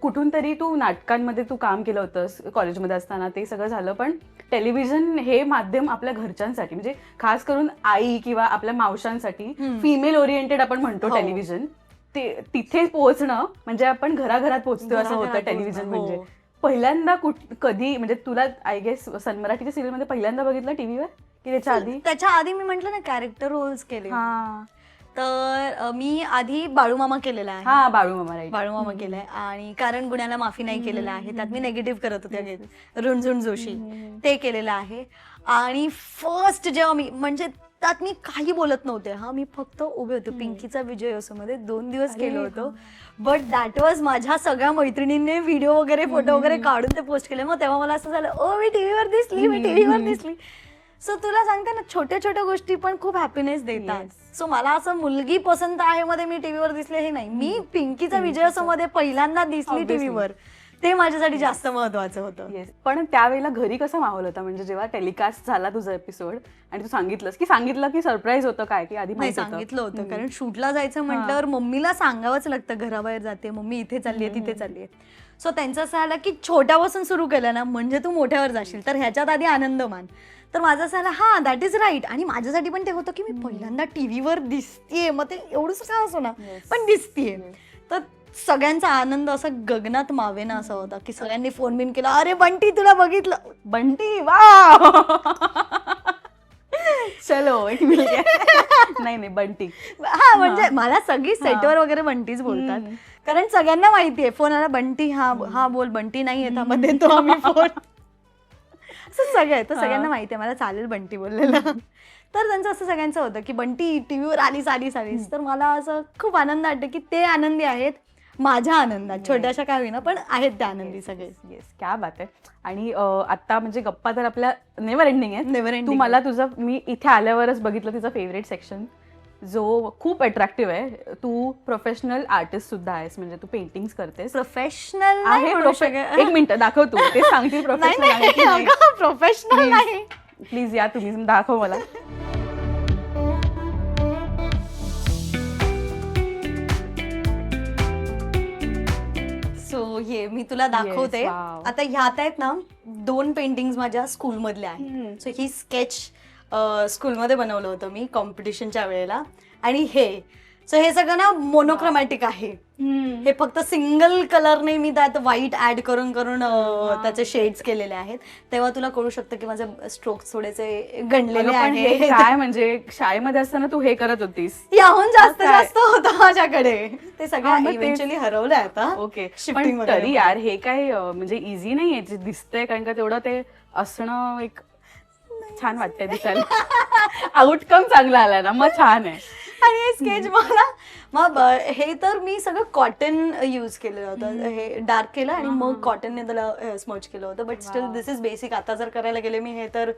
[SPEAKER 1] कुठून तरी तू नाटकांमध्ये तू काम केलं होतंस कॉलेजमध्ये असताना, ते सगळं झालं. पण टेलिव्हिजन हे माध्यम आपल्या घरच्यांसाठी, म्हणजे खास करून आई किंवा आपल्या मावशांसाठी फिमेल ओरिएंटेड आपण म्हणतो टेलिव्हिजन, ते तिथे पोहोचणं म्हणजे आपण घराघरात पोहोचतोय असं होतं टेलिव्हिजन. म्हणजे पहिल्यांदा कधी, म्हणजे तुला आय गेस सन मराठीच्या सिरियल मध्ये पहिल्यांदा बघितलं टीव्हीवर की
[SPEAKER 2] त्याच्या आधी मी म्हंटल ना कॅरेक्टर रोल्स केले. तर मी आधी बाळूमामा केलेला आहे.
[SPEAKER 1] हा, बाळूमामा
[SPEAKER 2] केलाय. आणि कारण गुन्ह्याला माफी नाही केलेला आहे, त्यात मी नेगेटिव्ह करत होते रुणझुण जोशी, ते केलेलं आहे. आणि फर्स्ट जेव्हा मी, म्हणजे त्यात मी काही बोलत नव्हते. हा, मी फक्त उभे होते. पिंकीचा विजय असो मध्ये 2 दिवस केलं होतं. बट दॅट वॉज माझ्या सगळ्या मैत्रिणींनी व्हिडिओ वगैरे फोटो वगैरे काढून ते पोस्ट केले. मग तेव्हा मला असं झालं, ओ मी टीव्हीवर दिसली, मी टीव्हीवर दिसली. सो तुला सांगते ना, छोट्या छोट्या गोष्टी पण खूप हॅपीनेस देतात. सो मला असं मुलगी पसंत आहे मध्ये मी टीव्हीवर दिसले हे नाही, मी पिंकीचा विजय असो मध्ये पहिल्यांदा दिसली टीव्हीवर, ते माझ्यासाठी जास्त महत्वाचं होतं.
[SPEAKER 1] पण त्यावेळेला घरी कसं माहोल होता, म्हणजे जेव्हा टेलिकास्ट झाला तुझा एपिसोड आणि तू सांगितलं की सरप्राईज होतं काय, की आधी
[SPEAKER 2] नाही सांगितलं होतं, कारण शूटला जायचं म्हटल्यावर मम्मीला सांगावंच लागतं, घराबाहेर जाते मम्मी, इथे चाललीये तिथे चाललीये. सो त्यांचं असं आलं की छोट्यापासून सुरू केलं ना म्हणजे तू मोठ्यावर जाशील, तर ह्याच्यात आधी आनंद मान. तर माझं असं आलं, हा दॅट इज राईट. आणि माझ्यासाठी पण ते होतं की मी पहिल्यांदा टीव्हीवर दिसतीये, मग ते एवढंच काय असो ना पण दिसतीये. तर सगळ्यांचा आनंद असा गगनात मावेना असा होता की सगळ्यांनी फोन बिन केला, अरे बंटी तुला बघितलं.
[SPEAKER 1] बंटी वा चलो एक मिल गया. नाही बंटी.
[SPEAKER 2] हा, म्हणजे मला सगळी सेटवर वगैरे बंटीच बोलतात, कारण सगळ्यांना माहितीये फोन आला बंटी, हा बोल बंटी नाही येत, मग देतो आम्ही फोन. असं सगळं तर सगळ्यांना माहितीये मला चालेल बंटी बोललेलं. तर त्यांचं असं सगळ्यांचं होतं की बंटी टीव्हीवर आलीस. तर मला असं खूप आनंद वाटतं की ते आनंदी आहेत माझ्या आनंदात, छोट्याशा काय होईना पण आहेत त्या आनंदी सगळे.
[SPEAKER 1] येस, क्या बात आहे. आणि आता म्हणजे गप्पा तर आपल्या नेव्हर एंडिंग आहेत.
[SPEAKER 2] Never ending.
[SPEAKER 1] तू मला तुझं, मी इथे आल्यावरच बघितलं तिचा फेवरेट सेक्शन जो खूप अट्रॅक्टिव्ह आहे. तू प्रोफेशनल आर्टिस्ट सुद्धा आहेस, म्हणजे तू पेंटिंग्स करतेस.
[SPEAKER 2] प्रोफेशनल
[SPEAKER 1] आहे एक मिनिट दाखव, तू ते सांगते प्रोफेशनल आहे की नाही.
[SPEAKER 2] प्रोफेशनल नाही.
[SPEAKER 1] प्लीज या तुम्ही दाखव मला.
[SPEAKER 2] सो ये मी तुला दाखवते.
[SPEAKER 1] Yes, wow.
[SPEAKER 2] आता ह्यात आहेत ना 2 पेंटिंग्स माझ्या स्कूलमधल्या आहेत. सो ही स्केच स्कूलमध्ये बनवलं होतं मी कॉम्पिटिशनच्या वेळेला. आणि हे सगळं ना मोनोक्रोमॅटिक आहे. हे फक्त सिंगल कलरने मी त्यात व्हाईट ऍड करून त्याचे शेड्स केलेले आहेत. तेव्हा तुला कळू शकतं की माझे स्ट्रोक्स थोडेसे गणलेले आहेत.
[SPEAKER 1] काय म्हणजे शाळेमध्ये असताना तू हे करत होतीस?
[SPEAKER 2] याहून जास्त होतं माझ्याकडे. ते सगळं इव्हेंच्युअली हरवलंय आता.
[SPEAKER 1] ओके,
[SPEAKER 2] शिफ्टिंग
[SPEAKER 1] पण तरी यार हे काय म्हणजे इझी नाहीये जे दिसतंय, कारण का तेवढं ते असणं एक छान वाटतंय दिसायला. आउटकम चांगला आला ना मग छान आहे.
[SPEAKER 2] आणि हे स्केच मग हे तर मी सगळं कॉटन यूज केलेलं होतं. हे डार्क केलं आणि मग कॉटनने त्याला स्मच केलं होतं. But still this is basic. आता जर करायला गेले मी हे तर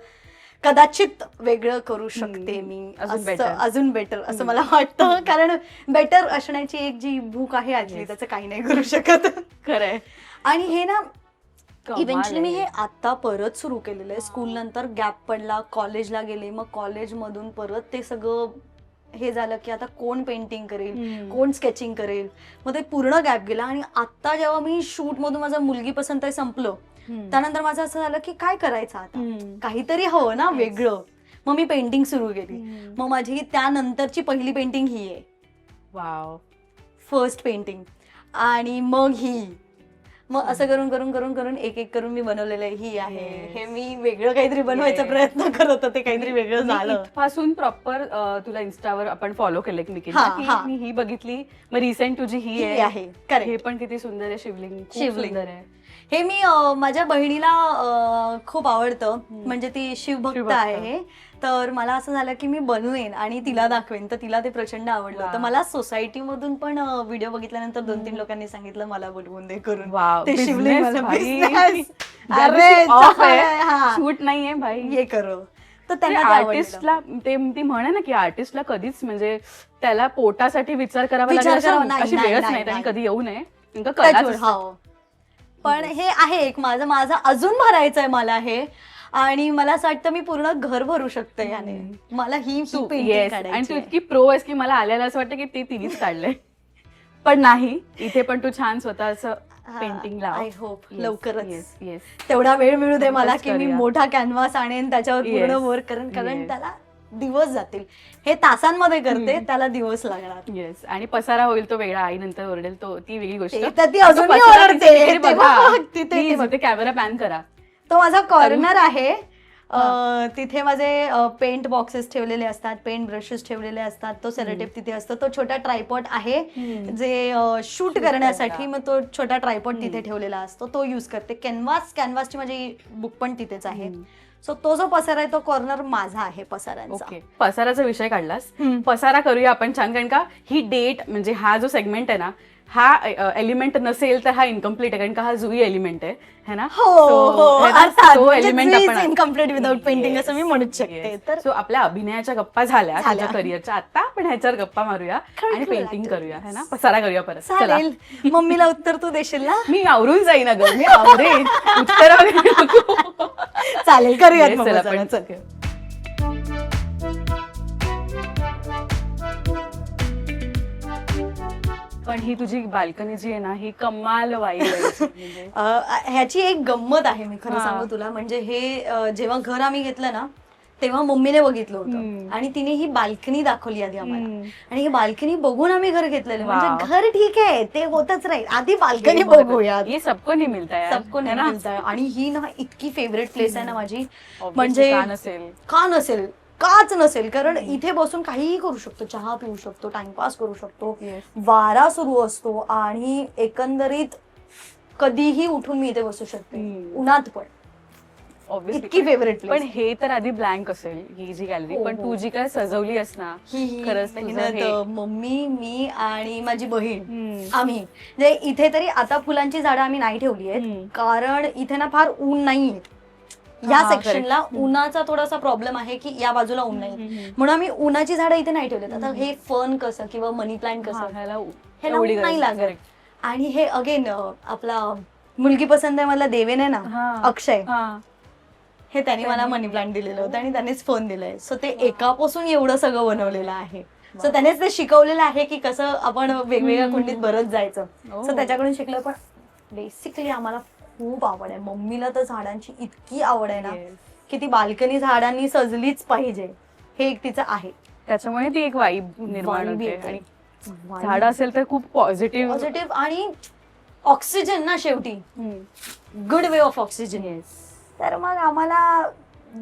[SPEAKER 2] कदाचित वेगळं करू शकते मी, अजून बेटर असं मला वाटतं. कारण बेटर असण्याची एक जी भूक आहे आजली, त्याचं काही नाही करू शकत.
[SPEAKER 1] खरंय.
[SPEAKER 2] आणि हे ना इव्हेंच्युअली मी हे आता परत सुरू केलेलं आहे. स्कूल नंतर गॅप पडला, कॉलेजला गेले, मग कॉलेजमधून परत ते सगळं हे झालं की आता कोण पेंटिंग करेल, कोण स्केचिंग करेल, मग ते पूर्ण गॅप गेला. आणि आता जेव्हा मी शूट मधून माझं मुलगी पसंत आहे संपलं, त्यानंतर माझं असं झालं की काय करायचं आता, काहीतरी हवं ना वेगळं. मग मी पेंटिंग सुरू केली. मग माझी त्यानंतरची पहिली पेंटिंग ही आहे.
[SPEAKER 1] Wow,
[SPEAKER 2] first painting. आणि मग मग असं करून एक करून मी बनवलेलं आहे. ही आहे. हे मी वेगळं काहीतरी बनवायचा प्रयत्न करत होते, काहीतरी वेगळं झालं.
[SPEAKER 1] पासून प्रॉपर तुला इन्स्टावर आपण फॉलो केलं की मी ही बघितली. मग रिसेंट तुझी ही आहे. हे पण किती सुंदर आहे. शिवलिंग सुंदर आहे.
[SPEAKER 2] हे मी माझ्या बहिणीला खूप आवडतं, म्हणजे ती शिवभक्त आहे. तर मला असं झालं की मी बनवेन आणि तिला दाखवेन. तर तिला ते प्रचंड आवडलं होतं. मला सोसायटी मधून पण व्हिडिओ बघितल्यानंतर 2-3 लोकांनी सांगितलं मला बोलवून दे करून. ते शिवलिंग
[SPEAKER 1] शूट नाहीये भाई,
[SPEAKER 2] हे करो. तर त्यांना
[SPEAKER 1] आर्टिस्टला ती म्हणे ना की आर्टिस्टला कधीच म्हणजे त्याला पोटासाठी विचार करावा लागेल, अशी वेळच नाही त्याने कधी येऊ नये.
[SPEAKER 2] पण हे आहे एक माझं अजून भरायचंय मला हे. आणि मला असं वाटतं मी पूर्ण घर भरू शकते याने. मला ही पेंटिंग काढायची.
[SPEAKER 1] आणि तू इतकी प्रो आहेस की मला आल्याला असं वाटतं की ते तिनेच काढलंय. पण नाही, इथे पण तू छान स्वतःचं पेंटिंग लाव.
[SPEAKER 2] आय होप लवकरच तेवढा वेळ मिळू दे मला की मी मोठा कॅनव्हास आणेन, त्याच्यावर पूर्ण वर्क करेन. कारण त्याला दिवस जातील. हे तासांमध्ये करते, त्याला दिवस लागणार.
[SPEAKER 1] येस. आणि पसारा होईल तो वेगळा, आई नंतर ओरडेल तो, ती वेगळी गोष्ट.
[SPEAKER 2] ती अजून ओरडते.
[SPEAKER 1] कॅमेरा पॅन करा.
[SPEAKER 2] तो माझा कॉर्नर आहे. तिथे माझे पेंट बॉक्सेस ठेवलेले असतात, पेंट ब्रशेस ठेवलेले असतात. तो सेलोटेप तिथे असतो. तो छोटा ट्रायपॉड आहे जे शूट करण्यासाठी. मग तो छोटा ट्रायपॉड तिथे ठेवलेला असतो, तो यूज करते. कॅनव्हासची माझी बुक पण तिथेच आहे. सो तो जो पसारा आहे तो कॉर्नर माझा आहे पसाऱ्यांचा.
[SPEAKER 1] ओके, पसाराचा विषय काढलास,
[SPEAKER 2] हम्म.
[SPEAKER 1] पसारा करूया आपण छान, कारण का ही डेट म्हणजे हा जो सेगमेंट आहे ना, हा एलिमेंट नसेल तर हा इनकम्प्लीट आहे, कारण का हा जुई एलिमेंट आहे है ना.
[SPEAKER 2] हो हो अर्थात,
[SPEAKER 1] तो
[SPEAKER 2] म्हणजे
[SPEAKER 1] एलिमेंट
[SPEAKER 2] Zui is
[SPEAKER 1] आपण
[SPEAKER 2] incomplete without painting असं मी म्हणूच शकते. तर
[SPEAKER 1] सो आपल्या अभिनयाच्या गप्पा झाल्या
[SPEAKER 2] झाल्या.
[SPEAKER 1] तुझ्या करिअरच्या, आता आपण ह्याच्यावर गप्पा मारूया
[SPEAKER 2] खरं
[SPEAKER 1] आणि
[SPEAKER 2] खरं
[SPEAKER 1] पेंटिंग
[SPEAKER 2] वाटतं.
[SPEAKER 1] करूया है ना, पसारा करूया परत. चला.
[SPEAKER 2] चालेल. मम्मीला उत्तर तू देशील ना?
[SPEAKER 1] मी आवरून जाईन अगं, मी आवरेन उत्तर वगैरे नको.
[SPEAKER 2] चालेल, करूयात
[SPEAKER 1] Yes,
[SPEAKER 2] मग
[SPEAKER 1] चला,
[SPEAKER 2] पसारा,
[SPEAKER 1] पण-
[SPEAKER 2] चल.
[SPEAKER 1] पण ही तुझी बाल्कनी जी आहे ना, ही कमाल वाईब आहे म्हणजे.
[SPEAKER 2] ह्याची एक गंमत आहे, मी खरं
[SPEAKER 1] हा.
[SPEAKER 2] सांगू तुला. म्हणजे हे जेव्हा घर आम्ही घेतलं ना तेव्हा मम्मीने बघितलं होतं
[SPEAKER 1] हम्म.
[SPEAKER 2] आणि तिने ही बाल्कनी दाखवली आधी आम्हाला.
[SPEAKER 1] हम्म.
[SPEAKER 2] आणि ही बाल्कनी बघून आम्ही घर घेतलेलं.
[SPEAKER 1] वाव.
[SPEAKER 2] म्हणजे घर ठीक आहे, ते होतच राहील, आधी बाल्कनी
[SPEAKER 1] हे बहुत-
[SPEAKER 2] बघूया.
[SPEAKER 1] ये सबको नहीं मिलता है
[SPEAKER 2] सबको नाही मिळतंय. आणि ही ना इतकी फेवरेट प्लेस आहे ना माझी.
[SPEAKER 1] म्हणजे
[SPEAKER 2] म्हणजे
[SPEAKER 1] नसेल
[SPEAKER 2] का नसेल, काच नसेल, कारण इथे बसून काहीही करू शकतो, चहा पिऊ शकतो, टाइमपास करू शकतो,
[SPEAKER 1] Yes.
[SPEAKER 2] वारा सुरू असतो आणि एकंदरीत कधीही उठून मी इथे बसू शकते,
[SPEAKER 1] हम्म.
[SPEAKER 2] उन्हात पण.
[SPEAKER 1] Obviously.
[SPEAKER 2] इतकी फेवरेट
[SPEAKER 1] पण
[SPEAKER 2] प्लेस.
[SPEAKER 1] हे तर आधी ब्लँक असेल ही जी गॅलरी,
[SPEAKER 2] हो,
[SPEAKER 1] पण
[SPEAKER 2] हो.
[SPEAKER 1] तू जी काय सजवली आहेस ना, खरंच तुझं
[SPEAKER 2] मेहनत
[SPEAKER 1] हे-
[SPEAKER 2] मम्मी, मी आणि माझी बहीण
[SPEAKER 1] हम्म.
[SPEAKER 2] आम्ही. म्हणजे इथे तरी आता फुलांची झाडं आम्ही नाही ठेवली आहेत,
[SPEAKER 1] हम्म.
[SPEAKER 2] कारण इथे ना फार ऊन नाहीये. या
[SPEAKER 1] हा,
[SPEAKER 2] सेक्शनला
[SPEAKER 1] correct.
[SPEAKER 2] उन्हाचा थोडासा प्रॉब्लेम आहे की या बाजूला ऊन नाही,
[SPEAKER 1] हम्म.
[SPEAKER 2] म्हणून आम्ही उन्हाची झाडं इथे नाही ठेवलेत. आता हे फर्न कसं किंवा मनी प्लांट
[SPEAKER 1] हा,
[SPEAKER 2] कसं,
[SPEAKER 1] ह्याला
[SPEAKER 2] हे
[SPEAKER 1] एवढी
[SPEAKER 2] नाही
[SPEAKER 1] गरज
[SPEAKER 2] लागत.
[SPEAKER 1] correct.
[SPEAKER 2] आणि हे अगेन आपला मुलगी पसंत आहे मला देवेन आहे ना,
[SPEAKER 1] हा.
[SPEAKER 2] अक्षय,
[SPEAKER 1] हा.
[SPEAKER 2] हे त्यांनी मला मनी प्लांट दिलेलं होतं आणि त्यांनीच फोन दिलाय. सो ते एकापासून एवढं सगळं बनवलेलं आहे. सो त्यानेच ते शिकवलेलं आहे की कसं आपण वेगवेगळ्या कुंडीत भरत जायचं.
[SPEAKER 1] Oh.
[SPEAKER 2] सो त्याच्याकडून शिकलं. पण बेसिकली आम्हाला खूप आवड आहे, मम्मीला तर झाडांची इतकी आवड आहे ना
[SPEAKER 1] Yes.
[SPEAKER 2] की ती बाल्कनी झाडांनी सजलीच पाहिजे, हे एक तिचं आहे.
[SPEAKER 1] त्याच्यामुळे ती एक वाईब निर्माण
[SPEAKER 2] Vibe
[SPEAKER 1] होते
[SPEAKER 2] येते.
[SPEAKER 1] आणि झाड असेल तर खूप पॉझिटिव्ह.
[SPEAKER 2] पॉझिटिव्ह आणि ऑक्सिजन ना शेवटी, गुड वे ऑफ ऑक्सिजन. तर मग आम्हाला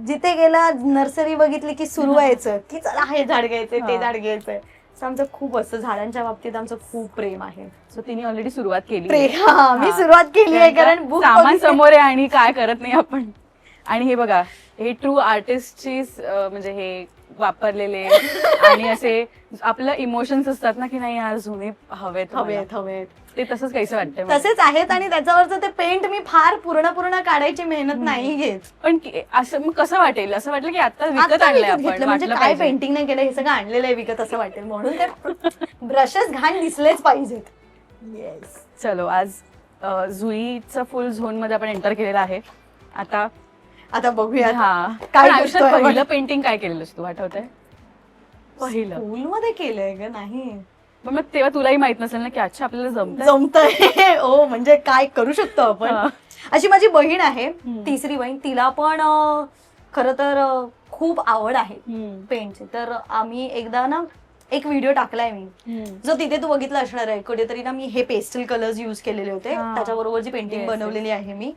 [SPEAKER 2] जिथे गेलं नर्सरी बघितली की सुरू व्हायचं की चला हे झाड घ्यायचंय, ते
[SPEAKER 1] हा.
[SPEAKER 2] झाड घ्यायचंय. So आमचं खूप असतं झाडांच्या बाबतीत, आमचं खूप प्रेम आहे.
[SPEAKER 1] सो तिने ऑलरेडी सुरुवात केली.
[SPEAKER 2] मी सुरुवात केली आहे, कारण book
[SPEAKER 1] सामान
[SPEAKER 2] बघितलं.
[SPEAKER 1] समोर आहे आणि काय करत नाही आपण. आणि हे बघा, हे ट्रू आर्टिस्टची म्हणजे हे वापरलेले आणि असे आपलं इमोशन्स असतात ना की नाही आज जुने हवेत
[SPEAKER 2] हवेत
[SPEAKER 1] मला.
[SPEAKER 2] हवेत
[SPEAKER 1] ते तसंच काहीच वाटतंय मला.
[SPEAKER 2] तसेच आहेत. आणि त्याच्यावरचं ते पेंट मी फार पूर्ण काढायची मेहनत नाही घेत.
[SPEAKER 1] पण असं मग कसं वाटेल, असं वाटलं की आता विकत
[SPEAKER 2] आता
[SPEAKER 1] आणलंय
[SPEAKER 2] विकत
[SPEAKER 1] आपण,
[SPEAKER 2] घेतलं म्हणजे
[SPEAKER 1] वाटलं
[SPEAKER 2] काय
[SPEAKER 1] पाहिजे.
[SPEAKER 2] पेंटिंग नाही केलं, हे सगळं आणलेलं आहे विकत असं वाटेल, म्हणून ते ब्रशेस घाण दिसलेच पाहिजेत. येस.
[SPEAKER 1] चलो, आज जुईचा फुल झोन मध्ये आपण एंटर केलेला आहे. आता
[SPEAKER 2] बघूया
[SPEAKER 1] हा
[SPEAKER 2] काय
[SPEAKER 1] पण आयुष्यात
[SPEAKER 2] करतोय
[SPEAKER 1] पहिलं
[SPEAKER 2] आपण?
[SPEAKER 1] पेंटिंग काय केलेलंस तू, आठवतंय? पहिलं.
[SPEAKER 2] स्कूल मध्ये केलंय ग? नाही.
[SPEAKER 1] पण मग तेव्हा तुलाही माहित नसेल ना की अच्छा आपल्याला जमतंय.
[SPEAKER 2] जमतंय. ओ म्हणजे काय करू शकतो आपण.
[SPEAKER 1] हा.
[SPEAKER 2] अशी माझी बहीण आहे,
[SPEAKER 1] हम्म.
[SPEAKER 2] तिसरी बहीण. तिला पण खर तर खूप आवड आहे
[SPEAKER 1] हम्म.
[SPEAKER 2] पेंटची. तर आम्ही एकदा ना एक व्हिडिओ टाकलाय मी,
[SPEAKER 1] हम्म.
[SPEAKER 2] जो तिथे तू बघितला असणार आहे कुठेतरी ना. मी हे पेस्टल कलर्स युज केलेले होते,
[SPEAKER 1] हा.
[SPEAKER 2] त्याच्याबरोबर जी पेंटिंग
[SPEAKER 1] Yes,
[SPEAKER 2] बनवलेली आहे मी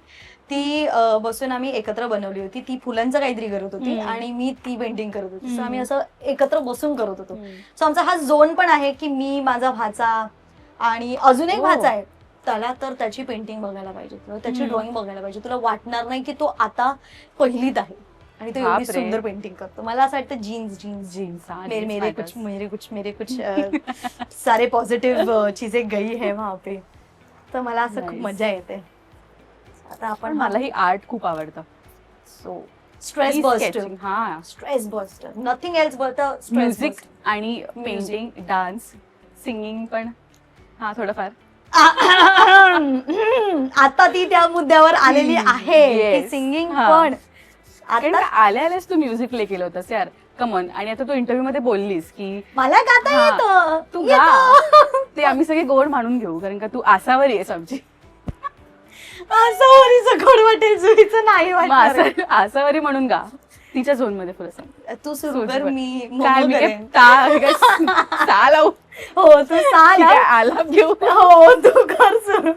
[SPEAKER 2] ती बसून आम्ही एकत्र बनवली होती. ती फुलांचं काहीतरी करत होती
[SPEAKER 1] हम्म.
[SPEAKER 2] आणि मी ती पेंटिंग करत होती. सो
[SPEAKER 1] हम्म.
[SPEAKER 2] आम्ही असं एकत्र बसून करत होतो.
[SPEAKER 1] हम्म.
[SPEAKER 2] सो आमचा हा झोन पण आहे की मी, माझा भाचा आणि अजून एक
[SPEAKER 1] Oh.
[SPEAKER 2] भाचा आहे. त्याला तर त्याची पेंटिंग बघायला पाहिजे, तुला त्याची
[SPEAKER 1] हम्म.
[SPEAKER 2] ड्रॉइंग बघायला पाहिजे. तुला वाटणार नाही की तो आता पहिलीत आहे आणि तो एवढी
[SPEAKER 1] बापरे.
[SPEAKER 2] सुंदर पेंटिंग करतो. मला असं वाटतं जीन्स जीन्स
[SPEAKER 1] जीन्स, हा,
[SPEAKER 2] मेरे
[SPEAKER 1] jeans
[SPEAKER 2] मेरे
[SPEAKER 1] matters.
[SPEAKER 2] कुछ मेरे कुछ सारे पॉझिटिव्ह चीजें गई है वहां पे. तर मला असं खूप
[SPEAKER 1] Nice.
[SPEAKER 2] मजा येते. आता
[SPEAKER 1] पण
[SPEAKER 2] आपण
[SPEAKER 1] मलाही आर्ट खूप आवडतं. सो
[SPEAKER 2] स्ट्रेस बस्टर,
[SPEAKER 1] हा,
[SPEAKER 2] stress buster, nothing else but a stress
[SPEAKER 1] music आणि पेंटिंग, डान्स, सिंगिंग पण हा थोडंफार.
[SPEAKER 2] आता ती त्या मुद्द्यावर आलेली आहे की
[SPEAKER 1] Yes.
[SPEAKER 2] सिंगिंग
[SPEAKER 1] हा.
[SPEAKER 2] पण
[SPEAKER 1] कारण
[SPEAKER 2] आता
[SPEAKER 1] का आल्या आल्याच तू म्युझिक प्ले केलं होतंस यार, कमन. आणि आता तू इंटरव्ह्यू मध्ये बोललीस की
[SPEAKER 2] मला गाता
[SPEAKER 1] हा,
[SPEAKER 2] येतं.
[SPEAKER 1] तू
[SPEAKER 2] येतं.
[SPEAKER 1] गा. ते आम्ही सगळे गोड मानून घेऊ, कारण का तू आसावरी आहेस आमची.
[SPEAKER 2] असं वरीचं गोड वाटेल, जुईचं नाही
[SPEAKER 1] मग
[SPEAKER 2] वाटणार.
[SPEAKER 1] आसावरी म्हणून गा तिच्या झोन मध्ये पुढे सांग.
[SPEAKER 2] तू सुरू कर, मी
[SPEAKER 1] काय
[SPEAKER 2] मोमो
[SPEAKER 1] मी
[SPEAKER 2] करेन.
[SPEAKER 1] सा लावू
[SPEAKER 2] हो तू सांग.
[SPEAKER 1] आलाप घेऊ.
[SPEAKER 2] हो तू कर सुरू.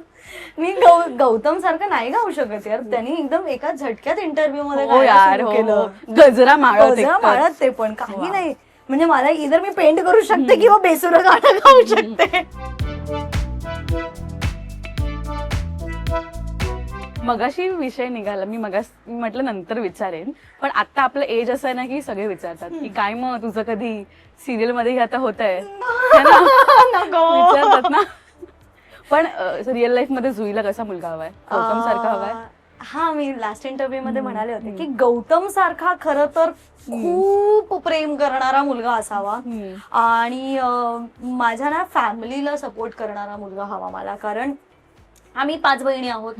[SPEAKER 2] मी गौतम सारखं नाही गाऊ शकत यार. त्यांनी एकदम एका झटक्यात इंटरव्ह्यू मध्ये
[SPEAKER 1] हो
[SPEAKER 2] गायला
[SPEAKER 1] यार,
[SPEAKER 2] सुरू
[SPEAKER 1] हो,
[SPEAKER 2] केलं.
[SPEAKER 1] हो. गजरा माळत
[SPEAKER 2] गजरा
[SPEAKER 1] एकतर.
[SPEAKER 2] माळत ते पण काही
[SPEAKER 1] वा.
[SPEAKER 2] नाही. म्हणजे मला इधर मी पेंट करू शकते किंवा बेसुरं गाणं गाऊ शकते.
[SPEAKER 1] मगाशी विषय निघाला, मी म्हटलं नंतर विचारेन, पण आता आपलं एज असं आहे ना की सगळे विचारतात की काय मग तुझं कधी सिरियल मध्ये आता होत आहे विचारतात ना. पण रिअल लाईफ मध्ये जुईला कसा मुलगा हवाय? गौतम सारखा हवाय?
[SPEAKER 2] हा, मी लास्ट इंटरव्ह्यू मध्ये म्हणाले होते की गौतम सारखा खरं तर खूप प्रेम करणारा मुलगा असावा आणि माझ्या ना फॅमिलीला सपोर्ट करणारा मुलगा हवा मला. कारण आम्ही 5 बहिणी आहोत,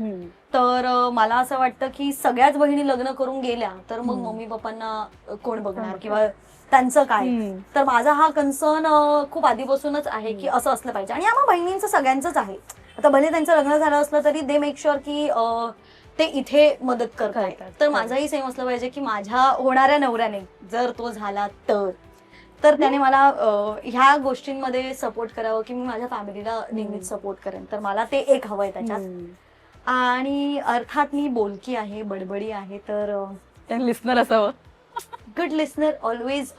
[SPEAKER 2] तर मला असं वाटतं की सगळ्याच बहिणी लग्न करून गेल्या तर मग मम्मी पप्पांना कोण बघणार किंवा त्यांचं काय. तर माझा हा कन्सर्न खूप आधीपासूनच आहे की असं असलं पाहिजे. आणि आम्हा बहिणींचं सगळ्यांचंच आहे. आता भले त्यांचं लग्न झालं असलं तरी दे मेक शुअर की ते इथे मदत करतात. तर माझाही सेम असलं पाहिजे की माझ्या होणाऱ्या नवऱ्याने जर तो झाला तर त्याने मला ह्या गोष्टींमध्ये सपोर्ट करावं की मी माझ्या फॅमिलीला नेहमीच सपोर्ट करेन. तर मला ते एक हवंय त्याच्यात. आणि अर्थात मी बोलकी आहे, बडबडी आहे, तर
[SPEAKER 1] लिस्नर असावं.
[SPEAKER 2] Good listener, always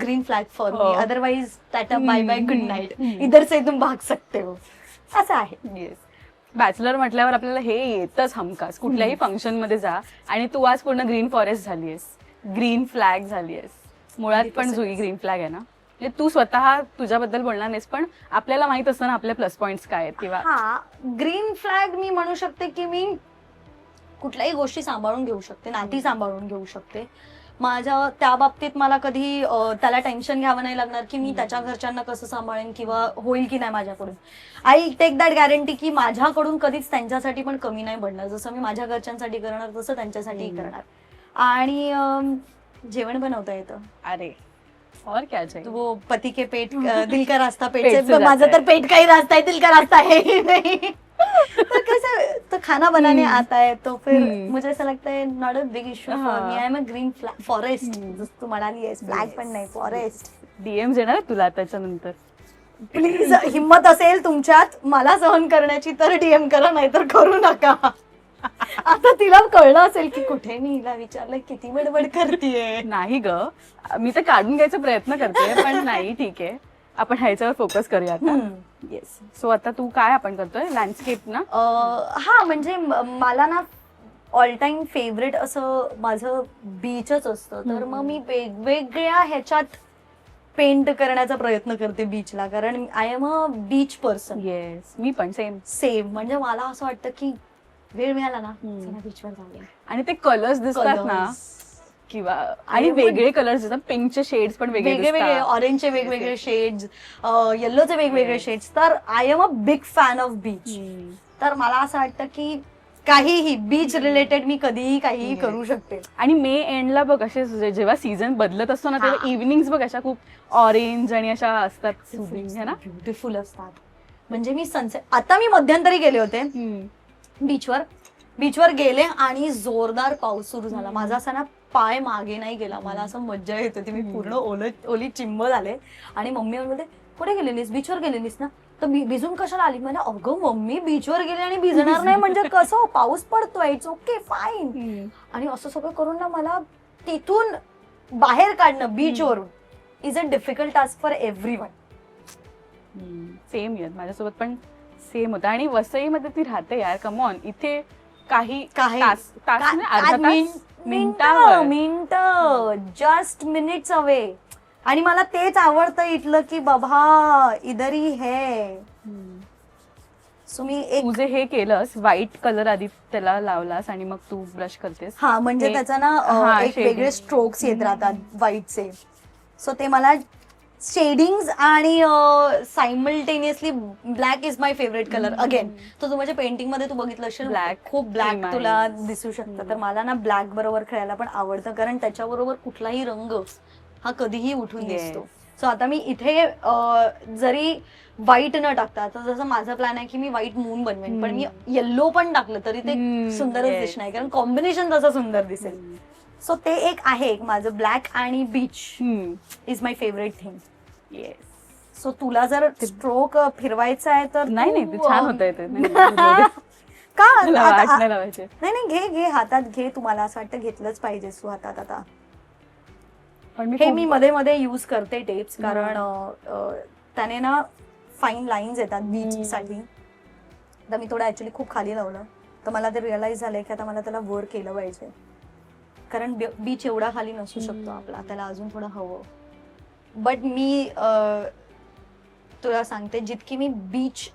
[SPEAKER 2] green flag for me, otherwise tata bye bye good night, इधर से तुम भाग सकते हो, असं आहे.
[SPEAKER 1] येस. बॅचलर म्हटल्यावर आपल्याला हे येतच हमखास. कुठल्याही फंक्शन मध्ये जा आणि तू आज पूर्ण ग्रीन फॉरेस्ट झालीयस, ग्रीन फ्लॅग झालीयस. मुळात पण जुई ग्रीन फ्लॅग आहे ना. म्हणजे तू स्वतः तुझ्याबद्दल बोलणार नाहीस, पण आपल्याला माहित असतं ना आपले प्लस पॉइंट्स काय आहेत. किंवा
[SPEAKER 2] हा, ग्रीन फ्लॅग मी म्हणू शकते की मी कुठल्याही गोष्टी सांभाळून घेऊ शकते, नाती सांभाळून घेऊ शकते. माझ्या त्या बाबतीत मला कधी त्याला टेन्शन घ्यावं नाही लागणार की मी त्याच्या घरच्यांना कसं सांभाळेन किंवा होईल की नाही माझ्याकडून. आय टेक दॅट गॅरंटी की माझ्याकडून कधीच त्यांच्यासाठी पण कमी नाही पडणार. जसं मी माझ्या घरच्यांसाठी करणार तसं त्यांच्यासाठी करणार. आणि जेवण बनवता येतं.
[SPEAKER 1] अरे और क्या चाहिए.
[SPEAKER 2] वो पति के पेट दिल का रास्ता पेट से, माझं तर पेट का ही रास्ता है, दिल का रास्ता है ही नहीं. तो कैसे तो खाना बनाने आता है, तो फिर मुझे ऐसा लगता है not a big issue for me. I am a green forest, जसं तू म्हणाली आहेस, फ्लॅग पण नाही, फॉरेस्ट.
[SPEAKER 1] डीएम येणार तुला त्याच्यानंतर.
[SPEAKER 2] प्लीज हिम्मत असेल तुमच्यात मला सहन करण्याची तर डीएम करा, नाहीतर करू नका. आता तिला कळलं असेल की कुठे मी हिला विचारलं किती बडबड करतेय.
[SPEAKER 1] नाही ग, मी तर काढून घ्यायचा प्रयत्न करते, पण नाही, ठीक आहे, आपण ह्याच्यावर फोकस करूया आता. येस. सो आता तू काय आपण करतोय, लँडस्केप ना?
[SPEAKER 2] हा, म्हणजे मला ना ऑल टाइम फेवरेट असं माझं बीचच असतं. तर मग मी वेगवेगळ्या ह्याच्यात पेंट करण्याचा प्रयत्न करते बीचला, कारण I am a beach person.
[SPEAKER 1] Yes, मी पण सेम.
[SPEAKER 2] म्हणजे मला असं वाटतं की वेळ मिळाला ना बीचवर जाऊया.
[SPEAKER 1] आणि ते कलर्स दिसतात ना, किंवा आणि वेगळे कलर्स दिसतात. पिंकचे शेड्स पण
[SPEAKER 2] वेगळे, ऑरेंजचे वेगवेगळे शेड्स, येल्लोचे वेगवेगळे शेड्स. तर I am a big fan of beach. तर मला असं वाटतं की काहीही बीच रिलेटेड मी कधीही काहीही करू शकते.
[SPEAKER 1] आणि मे एंडला बघ असे जेव्हा सीझन बदलत असतो ना, तेव्हा इव्हनिंग्स बघ अशा खूप ऑरेंज आणि अशा असतात,
[SPEAKER 2] ब्युटिफुल असतात. म्हणजे मी सनसेट, आता मी मध्यंतरी गेले होते बीचवर गेले आणि जोरदार पाऊस सुरू झाला. माझा असा ना पाय मागे नाही गेला, मला असं मज्जा येत होती. मी पूर्ण ओली चिंब झाले. आणि मम्मी बोलते कुठे गेलेलीस, बीचवर गेलेलीस ना, तर भिजून कशाला आली. म्हणजे अगं मम्मी बीचवर गेले आणि भिजणार नाही म्हणजे कसं, पाऊस पडतोय, इट्स ओके फाईन. आणि असं सगळं करून ना मला तिथून बाहेर काढणं बीचवरून is a difficult task for everyone.
[SPEAKER 1] Same येत माझ्यासोबत पण सेम होतं. आणि वसईमध्ये ती राहते यार, कमॉन. इथे काही
[SPEAKER 2] मिनिट, जस्ट मिनिट्स अवे. आणि मला तेच आवडतं इथलं की बाबा इधरही है. सो मी
[SPEAKER 1] तुझे हे केलंस, व्हाईट कलर आधी त्याला लावलास आणि मग तू ब्रश करतेस.
[SPEAKER 2] हा, म्हणजे त्याचा ना एक वेगळे स्ट्रोक्स येत राहतात व्हाईटचे. सो ते मला शेडिंग्स आणि simultaneously black is my favourite colour. Again तो माझ्या पेंटिंग मध्ये तू बघितलं असेल,
[SPEAKER 1] ब्लॅक
[SPEAKER 2] खूप ब्लॅक तुला दिसू शकतं. तर मला ना ब्लॅक बरोबर खेळायला पण आवडतं, कारण त्याच्याबरोबर कुठलाही रंग हा कधीही उठून दिसतो. सो आता मी इथे जरी व्हाईट न टाकता, तर जसं माझा प्लॅन आहे की मी व्हाईट मून बनवेन, पण मी येल्लो पण टाकलं तरी ते सुंदरच दिसणार, कारण कॉम्बिनेशन तसं सुंदर दिसेल. सो ते एक आहे, माझं ब्लॅक आणि beach is my favourite thing.
[SPEAKER 1] Yes.
[SPEAKER 2] So तुला जर स्ट्रोक फिरवायचा आहे तर
[SPEAKER 1] नाही ते छान होत आहे.
[SPEAKER 2] का
[SPEAKER 1] नाही,
[SPEAKER 2] घे हातात घे. तुम्हाला असं वाटतं घेतलंच पाहिजे तू हातात. आता
[SPEAKER 1] हे
[SPEAKER 2] मी मध्ये मध्ये युज करते टेप्स, कारण त्याने ना फाईन लाईन्स येतात बीच साठी. तर मी थोडं ऍक्च्युली खूप खाली लावलं तर मला ते रिअलाइज झालंय की आता मला त्याला वर केलं पाहिजे, कारण बीच एवढा खाली नसू शकतो आपला, त्याला अजून थोडं हवं. बट मी तुला सांगते, जितकी मी बीच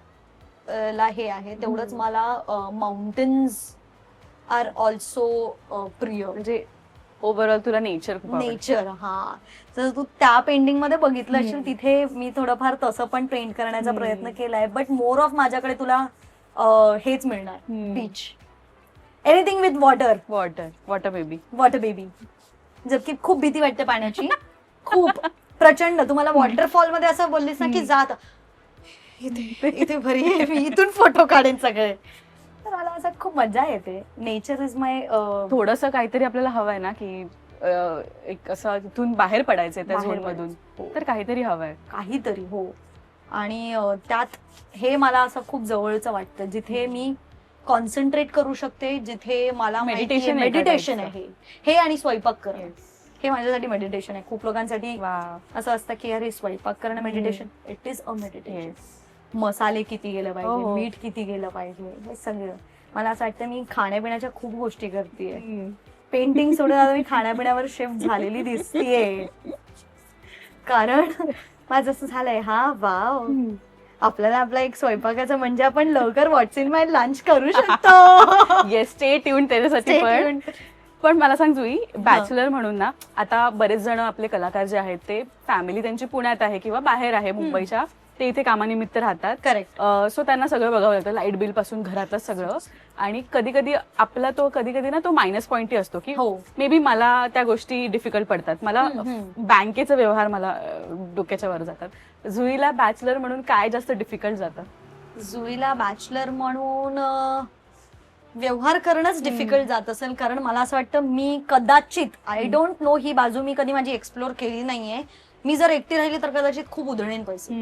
[SPEAKER 2] ला हे आहे तेवढंच मला माउंटेन्स आर ऑल्सो प्रिय.
[SPEAKER 1] म्हणजे ओव्हरऑल तुला नेचर खूप आवडतं.
[SPEAKER 2] नेचर. हा, तर तू त्या पेंटिंग मध्ये बघितलं असेल, तिथे मी थोडंफार तसं पण पेंट करण्याचा प्रयत्न केलाय, बट मोर ऑफ माझ्याकडे तुला हेच मिळणार, beach, anything with water.
[SPEAKER 1] Water baby.
[SPEAKER 2] Water baby. जबकि खूप भीती वाटते पाण्याची, खूप प्रचंड. तुम्हाला वॉटरफॉल मध्ये असं बोललीस ना की जात इथे इथे भरी आहे, मी इथून फोटो काढेन सगळे, तर मला असं खूप मजा येते. नेचर इज माय.
[SPEAKER 1] थोडंसं काहीतरी आपल्याला हवंय ना की एक असं तिथून बाहेर पडायचंय त्या
[SPEAKER 2] बाहेर
[SPEAKER 1] झोन मधून,
[SPEAKER 2] पडायचं.
[SPEAKER 1] तर काहीतरी हवंय.
[SPEAKER 2] काहीतरी. हो. आणि त्यात हे मला असं खूप जवळचं वाटतं, जिथे मी कॉन्सन्ट्रेट करू शकते, जिथे मला
[SPEAKER 1] Meditation
[SPEAKER 2] मेडिटेशन
[SPEAKER 1] आहे
[SPEAKER 2] आहे हे, आणि स्वयंपाक करणं हे माझ्यासाठी मेडिटेशन आहे. खूप लोकांसाठी असं असतं की अरे स्वयंपाक करणं meditation. It is a meditation. मसाले किती गेलं पाहिजे,
[SPEAKER 1] हो.
[SPEAKER 2] मीठ किती गेलं पाहिजे, हे सगळं. मला असं वाटतं मी खाण्यापिण्याच्या खूप गोष्टी करतेय. पेंटिंग सोडून आता मी खाण्यापिण्यावर शिफ्ट झालेली दिसतीये, कारण माझं असं झालंय, हा वाव, आपल्याला आपला एक स्वयंपाकाचं म्हणजे आपण लवकर व्हॉट्स इन माय लंच करू शकतो.
[SPEAKER 1] येस, स्टे ट्यून त्याच्यासाठी. पण मला सांग जुई, बॅचलर म्हणून ना, आता बरेच जण आपले कलाकार जे आहेत ते फॅमिली त्यांची पुण्यात आहे किंवा बाहेर आहे मुंबईच्या, ते इथे कामानिमित्त राहतात.
[SPEAKER 2] करेक्ट.
[SPEAKER 1] सो त्यांना सगळं बघावं लागतं, लाईट बिल पासून घरातलं सगळं. आणि कधी कधी आपला तो ना तो मायनस पॉइंटही असतो की
[SPEAKER 2] हो.
[SPEAKER 1] मे बी मला त्या गोष्टी डिफिकल्ट पडतात, मला बँकेचे व्यवहार मला डोक्याच्या वर जातात. जुईला बॅचलर म्हणून काय जास्त डिफिकल्ट जातं?
[SPEAKER 2] जुईला बॅचलर म्हणून व्यवहार करणंच डिफिकल्ट जात असेल, कारण मला असं वाटतं मी कदाचित, आय डोंट नो, ही बाजू मी कधी माझी एक्सप्लोर केली नाहीये. मी जर एकटी राहिली तर कदाचित खूप उधळेन पैसे,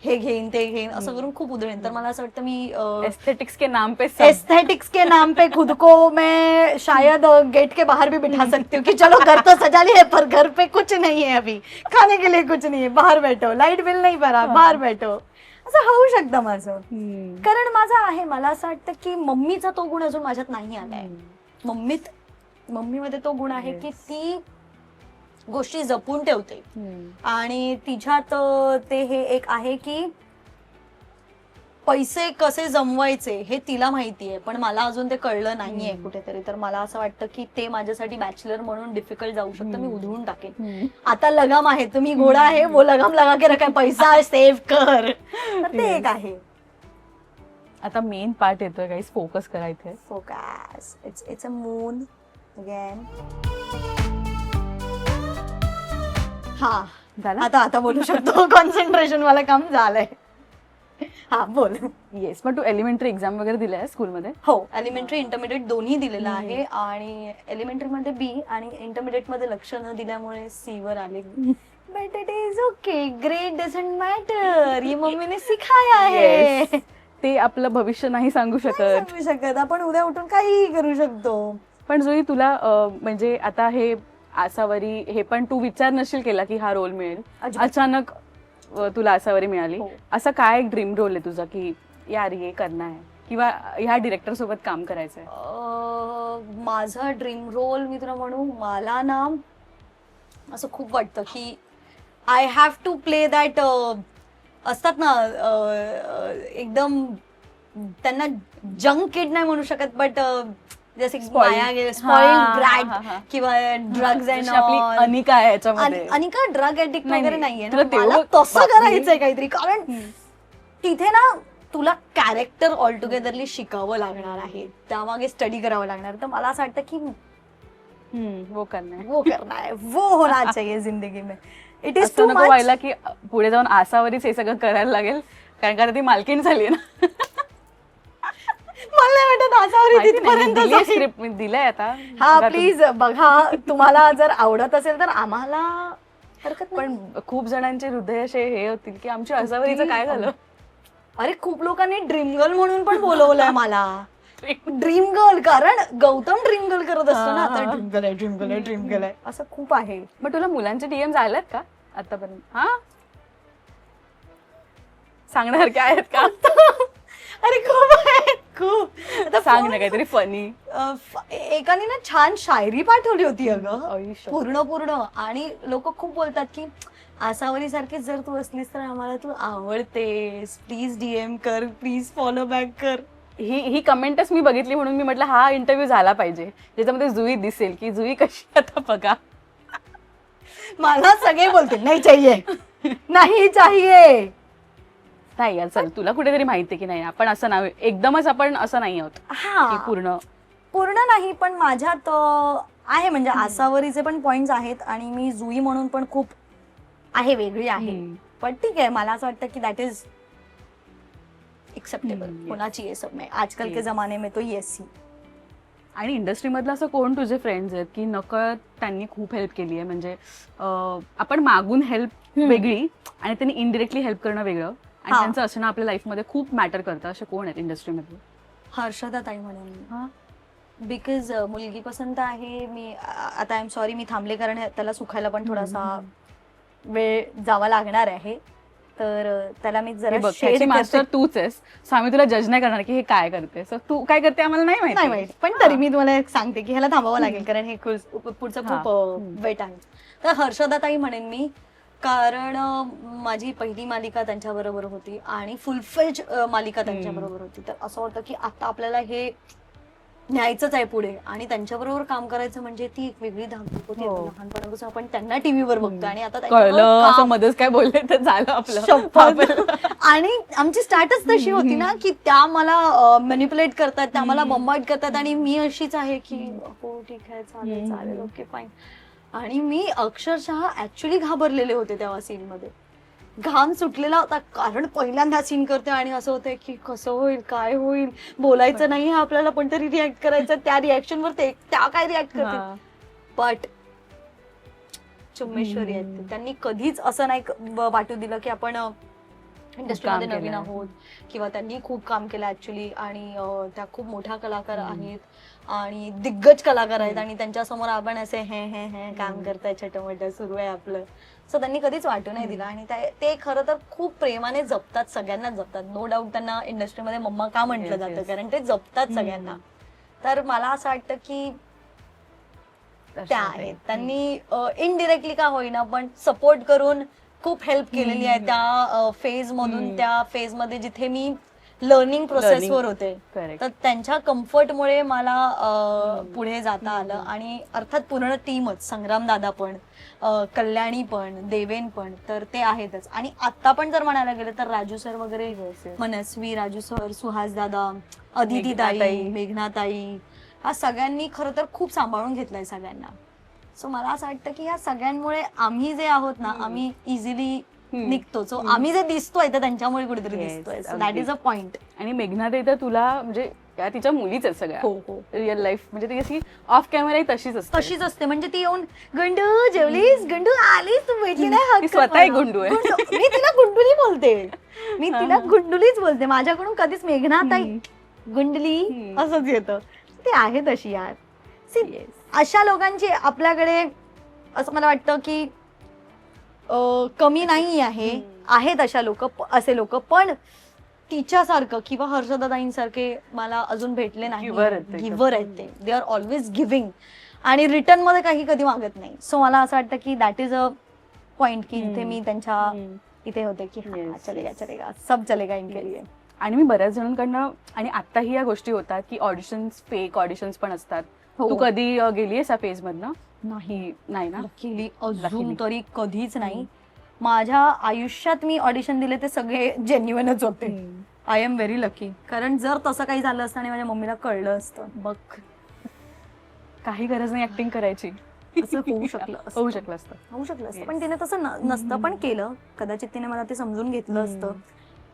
[SPEAKER 2] हे घेईन ते घेईन असं करून खूप उधळेन. तर मला असं वाटतं मी
[SPEAKER 1] एस्थेटिक्स के नाम पे
[SPEAKER 2] एस्थेटिक्स के नाम पे खुद को मैं शायद गेट के बाहर भी बिठा सकती हूँ कि चलो घर तो सजा लिया है पर घर पे कुछ नहीं है, अभी खाने के लिए कुछ नहीं है, बाहर बैठो, लाईट बिल नाही भरा, बाहर बैठो, असं होऊ शकतं माझं. कारण माझं आहे, मला असं वाटतं की मम्मीचा तो गुण अजून माझ्यात नाही आलाय. मम्मीमध्ये तो गुण आहे की ती गोष्टी जपून ठेवते, आणि तिच्यात ते हे एक आहे की पैसे कसे जमवायचे हे तिला माहितीये, पण मला अजून ते कळलं नाहीये कुठेतरी. तर मला असं वाटतं की ते माझ्यासाठी बॅचलर म्हणून डिफिकल्ट जाऊ शकतं. मी उधळून टाकेन. आता लगाम आहे, तुम्ही घोडा आहे, वो लगाम लगा के रखा, पैसा सेव्ह कर, तर ते एक आहे.
[SPEAKER 1] आता मेन पार्ट येतोय, काही फोकस करायचंय.
[SPEAKER 2] Focus. It's a moon again. हा,
[SPEAKER 1] झालं?
[SPEAKER 2] आता बोलू शकतो. कॉन्सन्ट्रेशन मला काम झालंय. हा, बोल.
[SPEAKER 1] येस. मग तू एलिमेंटरी एक्झाम वगैरे दिलाय स्कूलमध्ये?
[SPEAKER 2] हो, एलिमेंटरी इंटरमिडिएट दोन्ही दिलेलं आहे, आणि एलिमेंटरी मध्ये बी आणि इंटरमिडिएट मध्ये लक्ष न दिल्यामुळे सी वर आले. But it is okay, great doesn't matter, ये मम्मीने सिखाया है.
[SPEAKER 1] ते आपलं भविष्य नाही सांगू शकत.
[SPEAKER 2] आपण उद्या उठून काही करू शकतो.
[SPEAKER 1] पण जुई, तुला म्हणजे आता हे आसावरी, हे पण तू विचार नशील केला की हा रोल मिळेल, अचानक तुला आसावरी मिळाली. असा काय ड्रीम रोल आहे तुझा की यार हे करणं आहे, किंवा ह्या डिरेक्टर सोबत काम करायचंय?
[SPEAKER 2] माझा ड्रीम रोल मी तुला म्हणू, मला ना असं खूप वाटतं की I have to play that, असतात ना एकदम, त्यांना जंक किड नाही म्हणू शकत, बट जसे स्पॉइल्ड ब्रॅट किंवा ड्रग्ज अँड
[SPEAKER 1] आपली अनिका आहे याच्यामध्ये.
[SPEAKER 2] अनिका ड्रग ऍडिक्ट वगैरे नाहीये ना,
[SPEAKER 1] तुला
[SPEAKER 2] मला तसं करायचंय काहीतरी, कारण तिथे ना तुला कॅरेक्टर ऑल टुगेदरली शिकावं लागणार आहे, त्यामागे स्टडी करावं लागणार. तर मला असं वाटतं की
[SPEAKER 1] वो करना है,
[SPEAKER 2] वो होना चाहिए जिंदगी में. इट इज
[SPEAKER 1] टू नको व्हायला की पुढे जाऊन आसावरीच हे सगळं करायला लागेल, कारण का ती मालकीण झाली ना.
[SPEAKER 2] मला नाही वाटत आसावरी तिथपर्यंत
[SPEAKER 1] स्क्रिप्ट मी दिलंय आता.
[SPEAKER 2] हा, प्लीज बघा, तुम्हाला जर आवडत असेल तर आम्हाला हरकत नाही.
[SPEAKER 1] पण खूप जणांचे हृदय असे हे होतील की आमच्या आसावरीचं काय झालं.
[SPEAKER 2] अरे खूप लोकांनी ड्रीम गर्ल म्हणून पण बोलवलंय मला. ड्रीम गर्ल, कारण गौतम ड्रीम गर्ल करत असतो ना, आता ड्रीम गर्ल आहे, ड्रीम गर्ल आहे, ड्रीम गर्ल आहे, असं खूप आहे.
[SPEAKER 1] मग तुला मुलांचे डीएम झालेत का आतापर्यंत? हा, सांगण्यासारखे आहेत का?
[SPEAKER 2] अरे खूप आहे. खूप आता
[SPEAKER 1] सांग ना काहीतरी फनी.
[SPEAKER 2] एकाने ना छान शायरी पाठवली होती अगं,
[SPEAKER 1] आयुष्य
[SPEAKER 2] पूर्ण आणि लोक खूप बोलतात की आसावरी सारखीच जर तू असलीस तर आम्हाला तू आवडतेस, प्लीज DM कर, प्लीज फॉलो बॅक कर.
[SPEAKER 1] ही कमेंटच मी बघितली म्हणून मी म्हटलं हा इंटरव्ह्यू झाला पाहिजे ज्याच्यामध्ये जुई दिसेल की जुई कशी आता बघा.
[SPEAKER 2] मला सगळे बोलतील नाही चाहिए, नाही चाहिए.
[SPEAKER 1] नाही यार चल तुला कुठेतरी माहिती की नाही आपण असं नाही एकदमच आपण असं नाही आहोत की
[SPEAKER 2] हा पूर्ण नाही, पण माझ्यात आहे म्हणजे आसावरीचे पण पॉइंट्स आहेत आणि मी जुई म्हणून पण खूप आहे, वेगळी आहे. पण ठीक आहे, मला असं वाटतं की दॅट इज एक्सेप्टेबल. कोणाची ये सब में आजकल के जमाने में तो येस ही.
[SPEAKER 1] आणि इंडस्ट्रीमधलं असं कोण तुझे फ्रेंड्स आहेत की नकळत त्यांनी खूप हेल्प केली आहे म्हणजे आपण मागून हेल्प वेगळी आणि त्यांनी इनडिरेक्टली हेल्प करणं वेगळं आणि त्यांचं असणं आपल्या लाईफमध्ये खूप मॅटर करतं असे कोण आहेत इंडस्ट्रीमध्ये?
[SPEAKER 2] हर्षदा ताई म्हणून, बिकॉज मुलगी पसंत आहे. मी आता आय एम सॉरी मी थांबले कारण त्याला सुखायला पण थोडासा वेळ जावा लागणार आहे, तर त्याला मी जरा शेड
[SPEAKER 1] मास्टर तूच आहेस सो आम्ही तुला जज नाही करणार की हे काय करते. सो तू काय करते आम्हाला नाही माहिती,
[SPEAKER 2] पण तरी मी तुम्हाला एक सांगते की ह्याला थांबावं लागेल कारण हे पुढचं खूप वेट आहे. तर हर्षदा ताई म्हणेन मी, कारण माझी पहिली मालिका त्यांच्या बरोबर होती आणि फुलफिल्ड मालिका त्यांच्या बरोबर होती. तर असं होतं की आता आपल्याला हे न्यायचंच आहे पुढे आणि त्यांच्याबरोबर काम करायचं म्हणजे ती एक वेगळी धाकधूक होती. लहानपणापासून आपण त्यांना टीव्हीवर बघतो आणि आता
[SPEAKER 1] कळलं असं मध्येच काय बोलले तर झालं आपलं.
[SPEAKER 2] आणि आमची स्टार्टच तशी होती ना की त्या मला मॅनिप्युलेट करतात, त्या मला बॉम्बार्ड करतात आणि मी अशीच आहे की हो ठीक आहे चालेल चालेल ओके फाईन. आणि मी अक्षरशः ऍक्च्युली घाबरलेले होते तेव्हा सीन मध्ये, घाम सुटलेला होता कारण पहिल्यांदा सीन करते आणि असं होतंय की कसं होईल काय होईल, बोलायचं नाही आपल्याला पण तरी रिॲक्ट करायचं, त्या रिॲक्शनवर त्या काय रिॲक्ट करते. बट चुम्मेश्वरी आहेत, त्यांनी कधीच असं नाही वाटू दिलं की आपण इंडस्ट्रीमध्ये नवीन आहोत किंवा त्यांनी खूप काम केलं ऍक्च्युली आणि त्या खूप मोठ्या कलाकार आहेत आणि दिग्गज कलाकार आहेत आणि त्यांच्यासमोर आपण असे हे काम करताय छोटं मोठं सुरू आहे आपलं. सो त्यांनी कधीच वाटू नाही दिला आणि ते खरं तर खूप प्रेमाने जपतात, सगळ्यांना जपतात. नो डाऊट त्यांना इंडस्ट्रीमध्ये मम्मा का म्हटलं जातं कारण ते जपतात सगळ्यांना. तर मला असं वाटतं की त्या आहेत, त्यांनी इनडिरेक्टली का होईना पण सपोर्ट करून खूप हेल्प केलेली आहे त्या फेज मधून. त्या फेज मध्ये जिथे मी लर्निंग प्रोसेसवर होते तर त्यांच्या कम्फर्टमुळे मला पुढे जाता आलं आणि अर्थात पूर्ण टीमच, संग्राम दादा पण, कल्याणी पण, देवेन पण, तर ते आहेतच. आणि आता पण जर म्हणायला गेलं तर राजू सर वगैरे, मनस्वी, राजू सर, सुहास दादा, अदिती ताई, मेघना ताई, ह्या सगळ्यांनी खरं तर खूप सांभाळून घेतलंय सगळ्यांना. सो मला असं वाटतं की ह्या सगळ्यांमुळे आम्ही जे आहोत ना आम्ही इझिली निघतो. सो आम्ही जे दिसतोय तर त्यांच्यामुळे कुठेतरी दिसतोय. So that is a point.
[SPEAKER 1] आणि मेघना ताई तर तुला म्हणजे तिच्या मुलीच आहेत सगळ्या.
[SPEAKER 2] हो
[SPEAKER 1] रिअल लाईफ म्हणजे ती अशी ऑफ कॅमेरा तशीच असते
[SPEAKER 2] म्हणजे ती येऊन गंडू जेवलीस, गंडू आलीस, तू भेटली नाही,
[SPEAKER 1] स्वतः गुंडू आहे.
[SPEAKER 2] मी तिला गुंडुली बोलते, मी तिला गुंडुलीच बोलते. माझ्याकडून कधीच मेघना ताई गुंडली असंच येतं. ते आहे तशी यार. अशा लोकांची आपल्याकडे असं मला वाटतं की कमी नाही आहेत अशा लोक, असे लोक. पण तिच्यासारखं किंवा हर्षदाताईंसारखे मला अजून भेटले नाही. गिव्हर आहेत ते, दे आर ऑलवेज गिव्हिंग आणि रिटर्न मध्ये काही कधी मागत नाही. सो मला असं वाटतं की दॅट इज अ पॉइंट की जिथे मी त्यांच्या इथे होते की चलेगा सब चलेगा इनके लिए.
[SPEAKER 1] आणि मी बऱ्याच जणांकडनं आणि आताही या गोष्टी होतात की ऑडिशन्स, फेक ऑडिशन्स पण असतात. तू कधी गेलीयस या फेज मधनं? नाही ना
[SPEAKER 2] केली अजून तरी कधीच नाही. माझ्या आयुष्यात मी ऑडिशन दिले ते सगळे जेन्युइनच होते. I am very lucky. कारण जर तसं काही झालं असतं आणि माझ्या मम्मीला कळलं असतं बघ
[SPEAKER 1] काही गरज नाही ऍक्टिंग करायची
[SPEAKER 2] असं होऊ शकलं असतं. पण तिने तसं नसतं पण केलं. कदाचित तिने मला ते समजून घेतलं असतं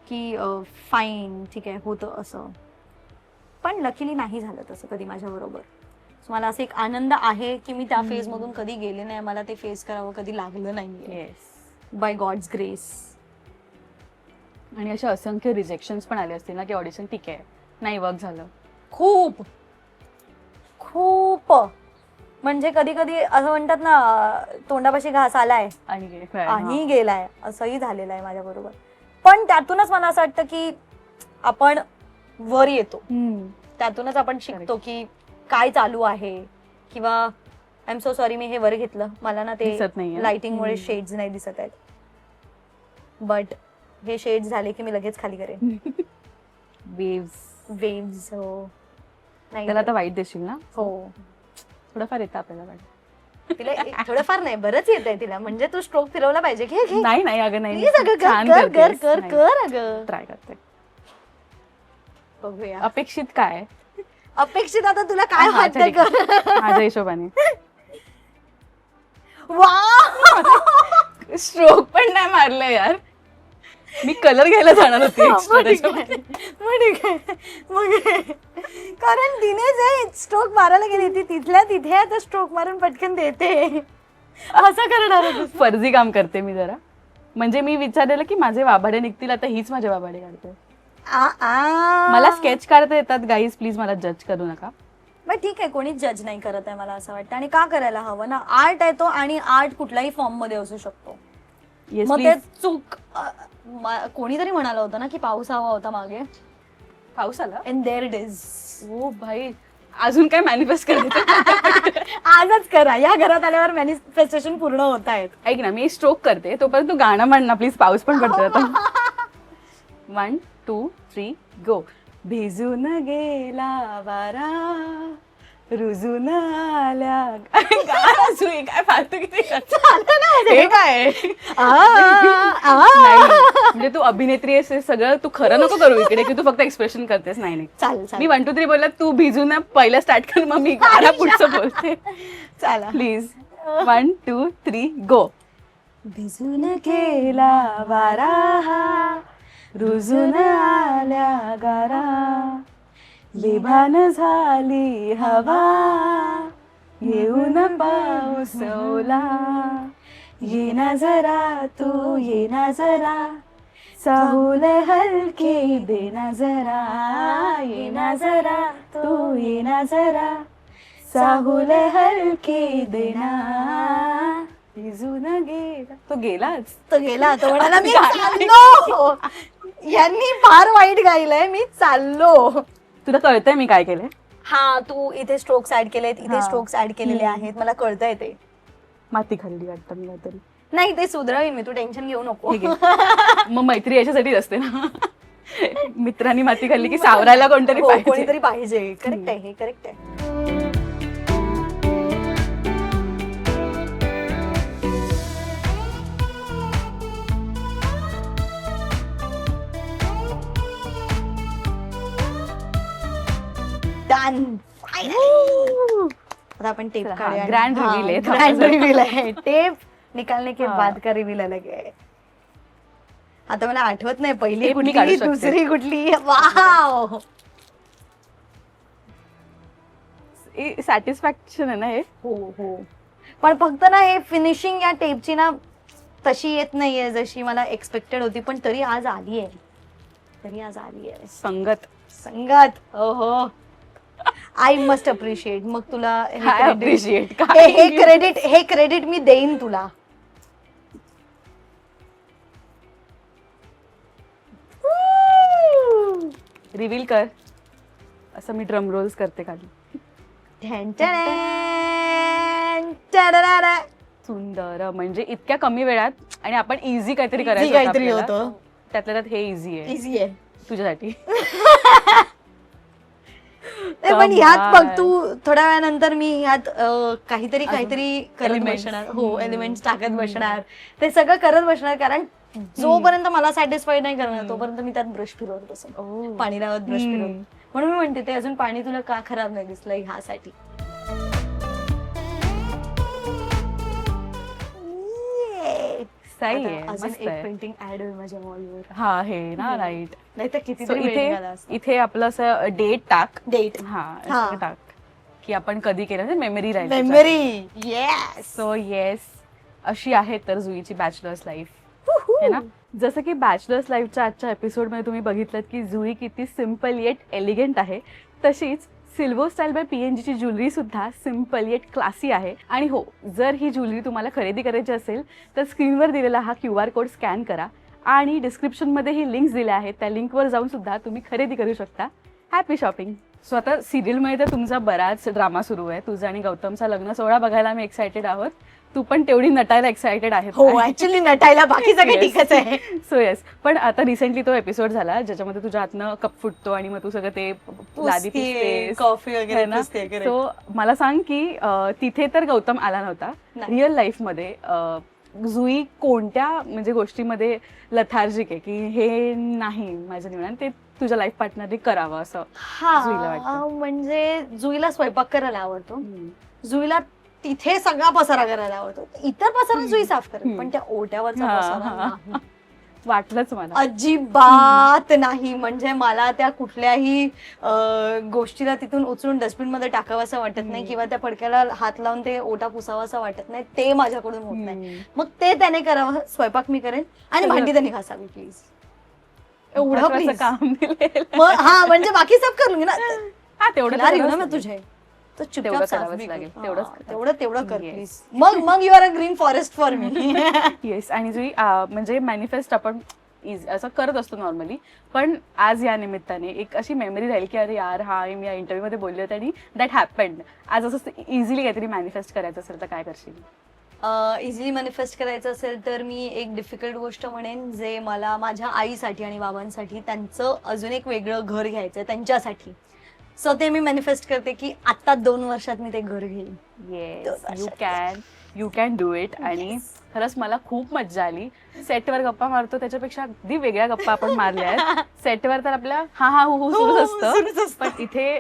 [SPEAKER 2] की फाईन ठीक आहे होतं असं. पण लकीली नाही झालं तसं कधी माझ्या बरोबर. मला असं एक आनंद आहे की मी त्या फेज मधून कधी गेले नाही, मला ते फेस करावं कधी लागलं नाही बाय गॉड्स ग्रेस.
[SPEAKER 1] आणि अशा असंख्य रिजेक्शन्स पण आले असतील ना की ऑडिशन ठीक आहे नाही वर्क झालं.
[SPEAKER 2] खूप खूप म्हणजे कधी कधी असं म्हणतात ना तोंडापाशी घास आलाय आणि गेलाय, असंही झालेलं आहे माझ्या बरोबर. पण त्यातूनच मला असं वाटतं की आपण वर येतो. त्यातूनच आपण शिकतो की काय चालू आहे, किंवा आय एम सो सॉरी मी हे वर घेतलं, मला ना ते
[SPEAKER 1] दिसत नाहीये.
[SPEAKER 2] लाइटिंगमुळे शेड्स नाही दिसत आहेत, बट हे शेड्स झाले की मी लगेच खाली करेन. वेव्स. हो नाही
[SPEAKER 1] त्याला आता वाईट देशील ना?
[SPEAKER 2] हो,
[SPEAKER 1] थोडंफार येतं आपल्याला वाईट.
[SPEAKER 2] तिला थोडंफार नाही बरंच येत आहे तिला, म्हणजे तू स्ट्रोक फिरवला पाहिजे. घे घे
[SPEAKER 1] नाही नाही अगं नाही,
[SPEAKER 2] प्लीज अगं,
[SPEAKER 1] छान
[SPEAKER 2] कर कर
[SPEAKER 1] करतेस.
[SPEAKER 2] कर
[SPEAKER 1] नाही.
[SPEAKER 2] कर अगं.
[SPEAKER 1] ट्राय करते.
[SPEAKER 2] बघूया
[SPEAKER 1] अपेक्षित काय?
[SPEAKER 2] अपेक्षित आता तुला काय
[SPEAKER 1] हा,
[SPEAKER 2] वाटतंय
[SPEAKER 1] ठीक आहे.
[SPEAKER 2] कर.
[SPEAKER 1] माझ्या हिशोबाने
[SPEAKER 2] वा
[SPEAKER 1] स्ट्रोक पण नाही मारलं यार, मी कलर घ्यायला जाणार होती extra
[SPEAKER 2] मग ठीक
[SPEAKER 1] त्याच्यामध्ये.
[SPEAKER 2] आहे, मग ठीक आहे. मग कारण तिने जे स्ट्रोक मारायला गेली ती तिथल्या तिथे आता स्ट्रोक मारून पटकन देते, असं करणार होतीस.
[SPEAKER 1] फर्जी काम करते मी जरा. म्हणजे मी विचारलेलं की माझे वाभाडे निघतील, आता हीच माझे वाभाडे काढते. मला स्केच काढता येतात गाईज, प्लीज मला जज करू नका.
[SPEAKER 2] मग ठीक आहे, कोणीच जज नाही करत आहे मला असं वाटतं. आणि का करायला हवं ना, आर्ट आहे तो, आणि आर्ट कुठल्याही फॉर्म मध्ये असू शकतो.
[SPEAKER 1] येस
[SPEAKER 2] मग ते
[SPEAKER 1] प्लीज.
[SPEAKER 2] चूक कोणीतरी म्हणाला होता ना की पाऊस हवा होता मागे,
[SPEAKER 1] पाऊस आला.
[SPEAKER 2] And there it is.
[SPEAKER 1] ओ भाई, अजून काय मॅनिफेस्ट करायचं?
[SPEAKER 2] आजच करा, या घरात आल्यावर मॅनिफेस्टेशन पूर्ण होत आहेत.
[SPEAKER 1] ऐक ना, मी स्ट्रोक करते तोपर्यंत तू गाणं म्हण ना प्लीज, पाऊस पण पडतोय आता. 1 2 3 गो. भिजून गेला वारा, रुजून आल्या सुई. काय फालतू किती हे काय? नाही, म्हणजे तू अभिनेत्री आहेस हे सगळं तू खरं नको करू इकडे की तू फक्त एक्सप्रेशन करतेस. नाही नाही,
[SPEAKER 2] चालेल
[SPEAKER 1] मी 1 2 3 बोलला, तू भिजून पहिलं स्टार्ट कर, मग मी गाणं पुढचं बोलते.
[SPEAKER 2] चला
[SPEAKER 1] प्लीज 1 2 3 गो. भिजून गेला वारा, रुजून आल्या गारा, लिभान झाली हवा, येऊन पाऊस ओला. येना जरा तू येना जरा, चाहूल हलके देना जरा. येना जरा तू येना जरा, चाहूल हलके देना. भिजून गेला. तो गेलाच.
[SPEAKER 2] तो गेला, तो म्हणाला मी चाललो. यांनी फार वाईट गायलंय, मी चाललो.
[SPEAKER 1] तुला कळतंय मी काय केलंय?
[SPEAKER 2] हा, तू इथे स्ट्रोक्स ऍड केलेत, इथे
[SPEAKER 1] हा.
[SPEAKER 2] स्ट्रोक्स ऍड केलेले आहेत, मला कळतंय ते.
[SPEAKER 1] माती खाल्ली वाटतं मी काहीतरी.
[SPEAKER 2] नाही, ते सुधरवीन मी, तू टेन्शन घेऊ नको.
[SPEAKER 1] ठीक आहे. मग मैत्री याच्यासाठीच असते ना. मित्रांनी माती खाल्ली की सावरायला कोणतरी
[SPEAKER 2] हो,
[SPEAKER 1] पाहिजे.
[SPEAKER 2] कोणीतरी पाहिजे. करेक्ट आहे, हे करेक्ट आहे. डन. आता आपण टेप
[SPEAKER 1] चला,
[SPEAKER 2] काढूया.
[SPEAKER 1] grand reveal आहे.
[SPEAKER 2] ग्रँड रिव्हील आहे. टेप निकालने के
[SPEAKER 1] हा.
[SPEAKER 2] बाद का रिव्हील अलग आहे. आता मला आठवत नाही पहिली
[SPEAKER 1] टेप मी
[SPEAKER 2] कुठली
[SPEAKER 1] काढू शकते.
[SPEAKER 2] दुसरी कुठली. वाव,
[SPEAKER 1] सॅटिस्फॅक्शन आहे ना हे.
[SPEAKER 2] हो हो. पण फक्त ना हे फिनिशिंग या टेपची ना तशी येत नाहीये जशी मला एक्सपेक्टेड होती, पण तरी आज आली आहे.
[SPEAKER 1] संगत.
[SPEAKER 2] संगत. ओहो, आय मस्ट अप्रिशिएट. मग तुला
[SPEAKER 1] काय appreciate?
[SPEAKER 2] हे क्रेडिट मी देईन तुला.
[SPEAKER 1] रिव्हील कर. असं मी ड्रम रोल्स करते खाली. सुंदर. म्हणजे इतक्या कमी वेळात आणि आपण इझी काहीतरी करायचं
[SPEAKER 2] काहीतरी
[SPEAKER 1] आपल्याला.
[SPEAKER 2] होतं.
[SPEAKER 1] त्यातल्या त्यात हे इझी आहे
[SPEAKER 2] इझी आहे.
[SPEAKER 1] तुझ्यासाठी.
[SPEAKER 2] नाही, पण ह्यात बघ
[SPEAKER 1] कमाल.
[SPEAKER 2] तू थोड्या वेळानंतर मी ह्यात काहीतरी करत
[SPEAKER 1] elements.
[SPEAKER 2] बसणार. हो, एलिमेंट्स टाकत बसणार, ते सगळं करत बसणार. कारण जोपर्यंत मला सॅटिस्फाईड नाही करणार तोपर्यंत मी त्यात ब्रश फिरवत बसेन,
[SPEAKER 1] Oh.
[SPEAKER 2] पाणी लावत ब्रश फिरवत. म्हणून मी म्हणते ते अजून पाणी तुला का खराब नाही दिसलं ह्यासाठी.
[SPEAKER 1] सही
[SPEAKER 2] आता
[SPEAKER 1] आहे,
[SPEAKER 2] अजून
[SPEAKER 1] मस्त
[SPEAKER 2] एक
[SPEAKER 1] आहे.
[SPEAKER 2] पेंटिंग ऍड होईल माझ्या वॉलवर.
[SPEAKER 1] हा हे ना राईट.
[SPEAKER 2] नाही तर कितीतरी वेळ निघाला असता.
[SPEAKER 1] इथे आपलं असं डेट टाक.
[SPEAKER 2] डेट,
[SPEAKER 1] हा
[SPEAKER 2] हा.
[SPEAKER 1] असं टाक की आपण कधी केलं मेमरी राहील.
[SPEAKER 2] मेमरी. येस.
[SPEAKER 1] सो येस, अशी आहे तर जुईची बॅचलर्स लाईफ है ना. जसं की बॅचलर्स लाईफच्या आजच्या एपिसोडमध्ये तुम्ही बघितलं की जुई किती सिम्पल येट एलिगंट आहे, तशीच सिल्वर स्टाईल बाय PNGची ज्वेलरी सुद्धा सिम्पल येट क्लासी आहे. आणि हो, जर ही ज्वेलरी तुम्हाला खरेदी करायची असेल तर स्क्रीनवर दिलेला हा QR कोड स्कॅन करा आणि डिस्क्रिप्शनमध्ये ही लिंक्स दिल्या आहेत, त्या लिंकवर जाऊन सुद्धा तुम्ही खरेदी करू शकता. Happy shopping. सो आता सिरियलमध्ये तर तुमचा बराच ड्रामा सुरू आहे. तुझा आणि गौतमचा लग्न सोहळा बघायला आम्ही एक्सायटेड आहोत. तू पण तेवढी नटायला एक्सायटेड आहे.
[SPEAKER 2] हो ऍक्च्युली नटायला बाकी सगळं ठीकच आहे.
[SPEAKER 1] सो येस, पण आता रिसेंटली तो एपिसोड झाला ज्याच्यामध्ये तुझ्या हातनं कप फुटतो आणि मग तू सगळं ते लादी पुसतेस,
[SPEAKER 2] कॉफी
[SPEAKER 1] है
[SPEAKER 2] वगैरे
[SPEAKER 1] ना?
[SPEAKER 2] पुसते, correct.
[SPEAKER 1] सो मला सांग की तिथे तर गौतम आला नव्हता.
[SPEAKER 2] नाही.
[SPEAKER 1] रिअल लाईफ मध्ये जुई कोणत्या म्हणजे गोष्टीमध्ये लथार्जिक आहे की हे नाही माझ्या निवडून ते तुझ्या लाईफ पार्टनरने करावं असं जुईला
[SPEAKER 2] हा
[SPEAKER 1] वाटतं?
[SPEAKER 2] म्हणजे जुईला स्वयंपाक करायला आवडतो. जुईला तिथे सगळा पसारा करायला आवडतो. इतर पसारा जुई साफ करेल पण त्या ओट्यावरचा
[SPEAKER 1] हा,
[SPEAKER 2] पसारा
[SPEAKER 1] हा.
[SPEAKER 2] नाही.
[SPEAKER 1] वाटलंच मला.
[SPEAKER 2] अजिबात नाही. म्हणजे मला त्या कुठल्याही गोष्टीला तिथून उचलून डस्टबिन मध्ये टाकावं वाटत नाही किंवा त्या फडक्याला हात लावून ते ओटा पुसावा वाटत नाही. ते माझ्याकडून होत नाही. मग ते त्याने करावं. स्वयंपाक मी करेन आणि
[SPEAKER 1] सगळं.
[SPEAKER 2] भांडी त्याने घासावी प्लीज. एवढं
[SPEAKER 1] महत्वाचं
[SPEAKER 2] प्लीज.
[SPEAKER 1] काम दिलेलं.
[SPEAKER 2] मग हा म्हणजे बाकी सब करून घे ना.
[SPEAKER 1] हा तेवढं
[SPEAKER 2] खिलारी
[SPEAKER 1] तर
[SPEAKER 2] हो ना
[SPEAKER 1] करावंच
[SPEAKER 2] मैं तुझे तो
[SPEAKER 1] तेवढं
[SPEAKER 2] चुपचाप साफ
[SPEAKER 3] करावंच
[SPEAKER 2] भी
[SPEAKER 3] लागेल.
[SPEAKER 2] कर.
[SPEAKER 1] तेवढंच
[SPEAKER 2] हा,
[SPEAKER 1] कर.
[SPEAKER 2] तेवढं कर
[SPEAKER 1] Yes.
[SPEAKER 2] प्लीज. मग you are a green forest for me.
[SPEAKER 1] Yes. आणि जुई म्हणजे मॅनिफेस्ट आपण असं करत असतो नॉर्मली, पण आज या निमित्ताने एक अशी मेमरी राहील की अरे यार हा मी या इंटरव्ह्यू मध्ये बोलले होते आणि दॅट हॅपन्ड. आज असं इझिली काहीतरी मॅनिफेस्ट करायचं असेल तर काय करशील?
[SPEAKER 2] इझिली मॅनिफेस्ट करायचं असेल तर मी एक डिफिकल्ट गोष्ट म्हणेन जे मला माझ्या आईसाठी आणि बाबांसाठी त्यांचं अजून एक वेगळं घर घ्यायचं त्यांच्यासाठी. सो ते मी मॅनिफेस्ट करते की आता 2 वर्षात मी ते घर घेईन.
[SPEAKER 1] Yes, you can do it. आणि खरंच मला खूप मज्जा आली. सेटवर गप्पा मारतो त्याच्यापेक्षा अगदी वेगळ्या गप्पा आपण मारल्या आहेत. सेटवर तर आपल्या हा हा हो हो सुरूच
[SPEAKER 2] सुरूच
[SPEAKER 1] असतं,
[SPEAKER 2] असतं.
[SPEAKER 1] पण इथे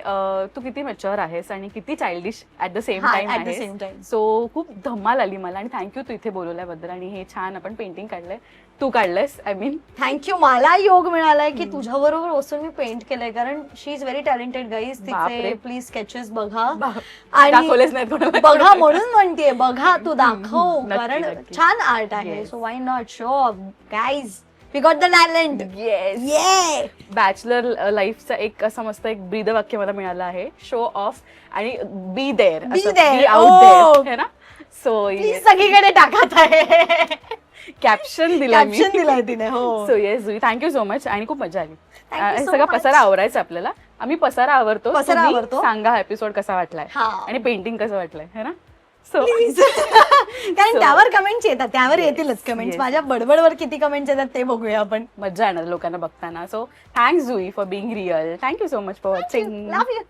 [SPEAKER 1] तू किती मॅच्युअर आहेस आणि किती चाइल्डिश ऍट द सेम
[SPEAKER 2] हा,
[SPEAKER 1] टाइम
[SPEAKER 2] at the
[SPEAKER 1] आहेस.
[SPEAKER 2] same time.
[SPEAKER 1] सो खूप धमाल आली मला आणि थँक्यू तू इथे बोलवल्याबद्दल. आणि हे छान आपण पेंटिंग काढलंय, तू काढलंयस. I mean
[SPEAKER 2] thank you. मला योग मिळालाय की तुझ्या बरोबर बसून मी पेंट केलंय कारण शी इज व्हेरी टॅलेंटेड गाईज. तिचे
[SPEAKER 1] बापरे.
[SPEAKER 2] प्लीज स्केचेस बघा
[SPEAKER 1] आणि दाखवलेच नाहीत कोणाला.
[SPEAKER 2] बघा म्हणून म्हणते बघा तू दाखव
[SPEAKER 1] नक्की,
[SPEAKER 2] कारण
[SPEAKER 1] नक्की.
[SPEAKER 2] छान आर्ट आहे.
[SPEAKER 1] Yes.
[SPEAKER 2] So why not show guys we got the talent. ये
[SPEAKER 1] बॅचलर लाईफचा एक असं मस्त एक ब्रीद वाक्य मला मिळालं आहे, शो ऑफ आणि be there.
[SPEAKER 2] Be there.
[SPEAKER 1] Out
[SPEAKER 2] Oh.
[SPEAKER 1] There है ना. सो
[SPEAKER 2] प्लीज सगळीकडे टाकत आहे.
[SPEAKER 1] कॅप्शन दिलं मी.
[SPEAKER 2] कॅप्शन दिलाय तिने. हो
[SPEAKER 1] सो येस जुई, थँक्यू सो मच आणि खूप मजा आली.
[SPEAKER 2] Thank you
[SPEAKER 1] हे
[SPEAKER 2] so
[SPEAKER 1] सगळं
[SPEAKER 2] much.
[SPEAKER 1] पसारा आवरायचं आपल्याला. आम्ही पसारा आवरतो.
[SPEAKER 2] पसारा
[SPEAKER 1] तुम्ही
[SPEAKER 2] आवरतो.
[SPEAKER 1] सांगा एपिसोड कसा वाटलाय
[SPEAKER 2] हा.
[SPEAKER 1] आणि पेंटिंग कसं वाटलंय है ना. So
[SPEAKER 2] please. कारण त्यावर कमेंट्स येतात त्यावर
[SPEAKER 1] Yes,
[SPEAKER 2] येतीलच कमेंट्स.
[SPEAKER 1] yes.
[SPEAKER 2] माझ्या बडबडवर किती कमेंट्स येतात ते बघूया आपण.
[SPEAKER 1] मज्जा येणार लोकांना बघताना. So thanks Jui for being real. Thank you so much for watching.
[SPEAKER 2] Love you.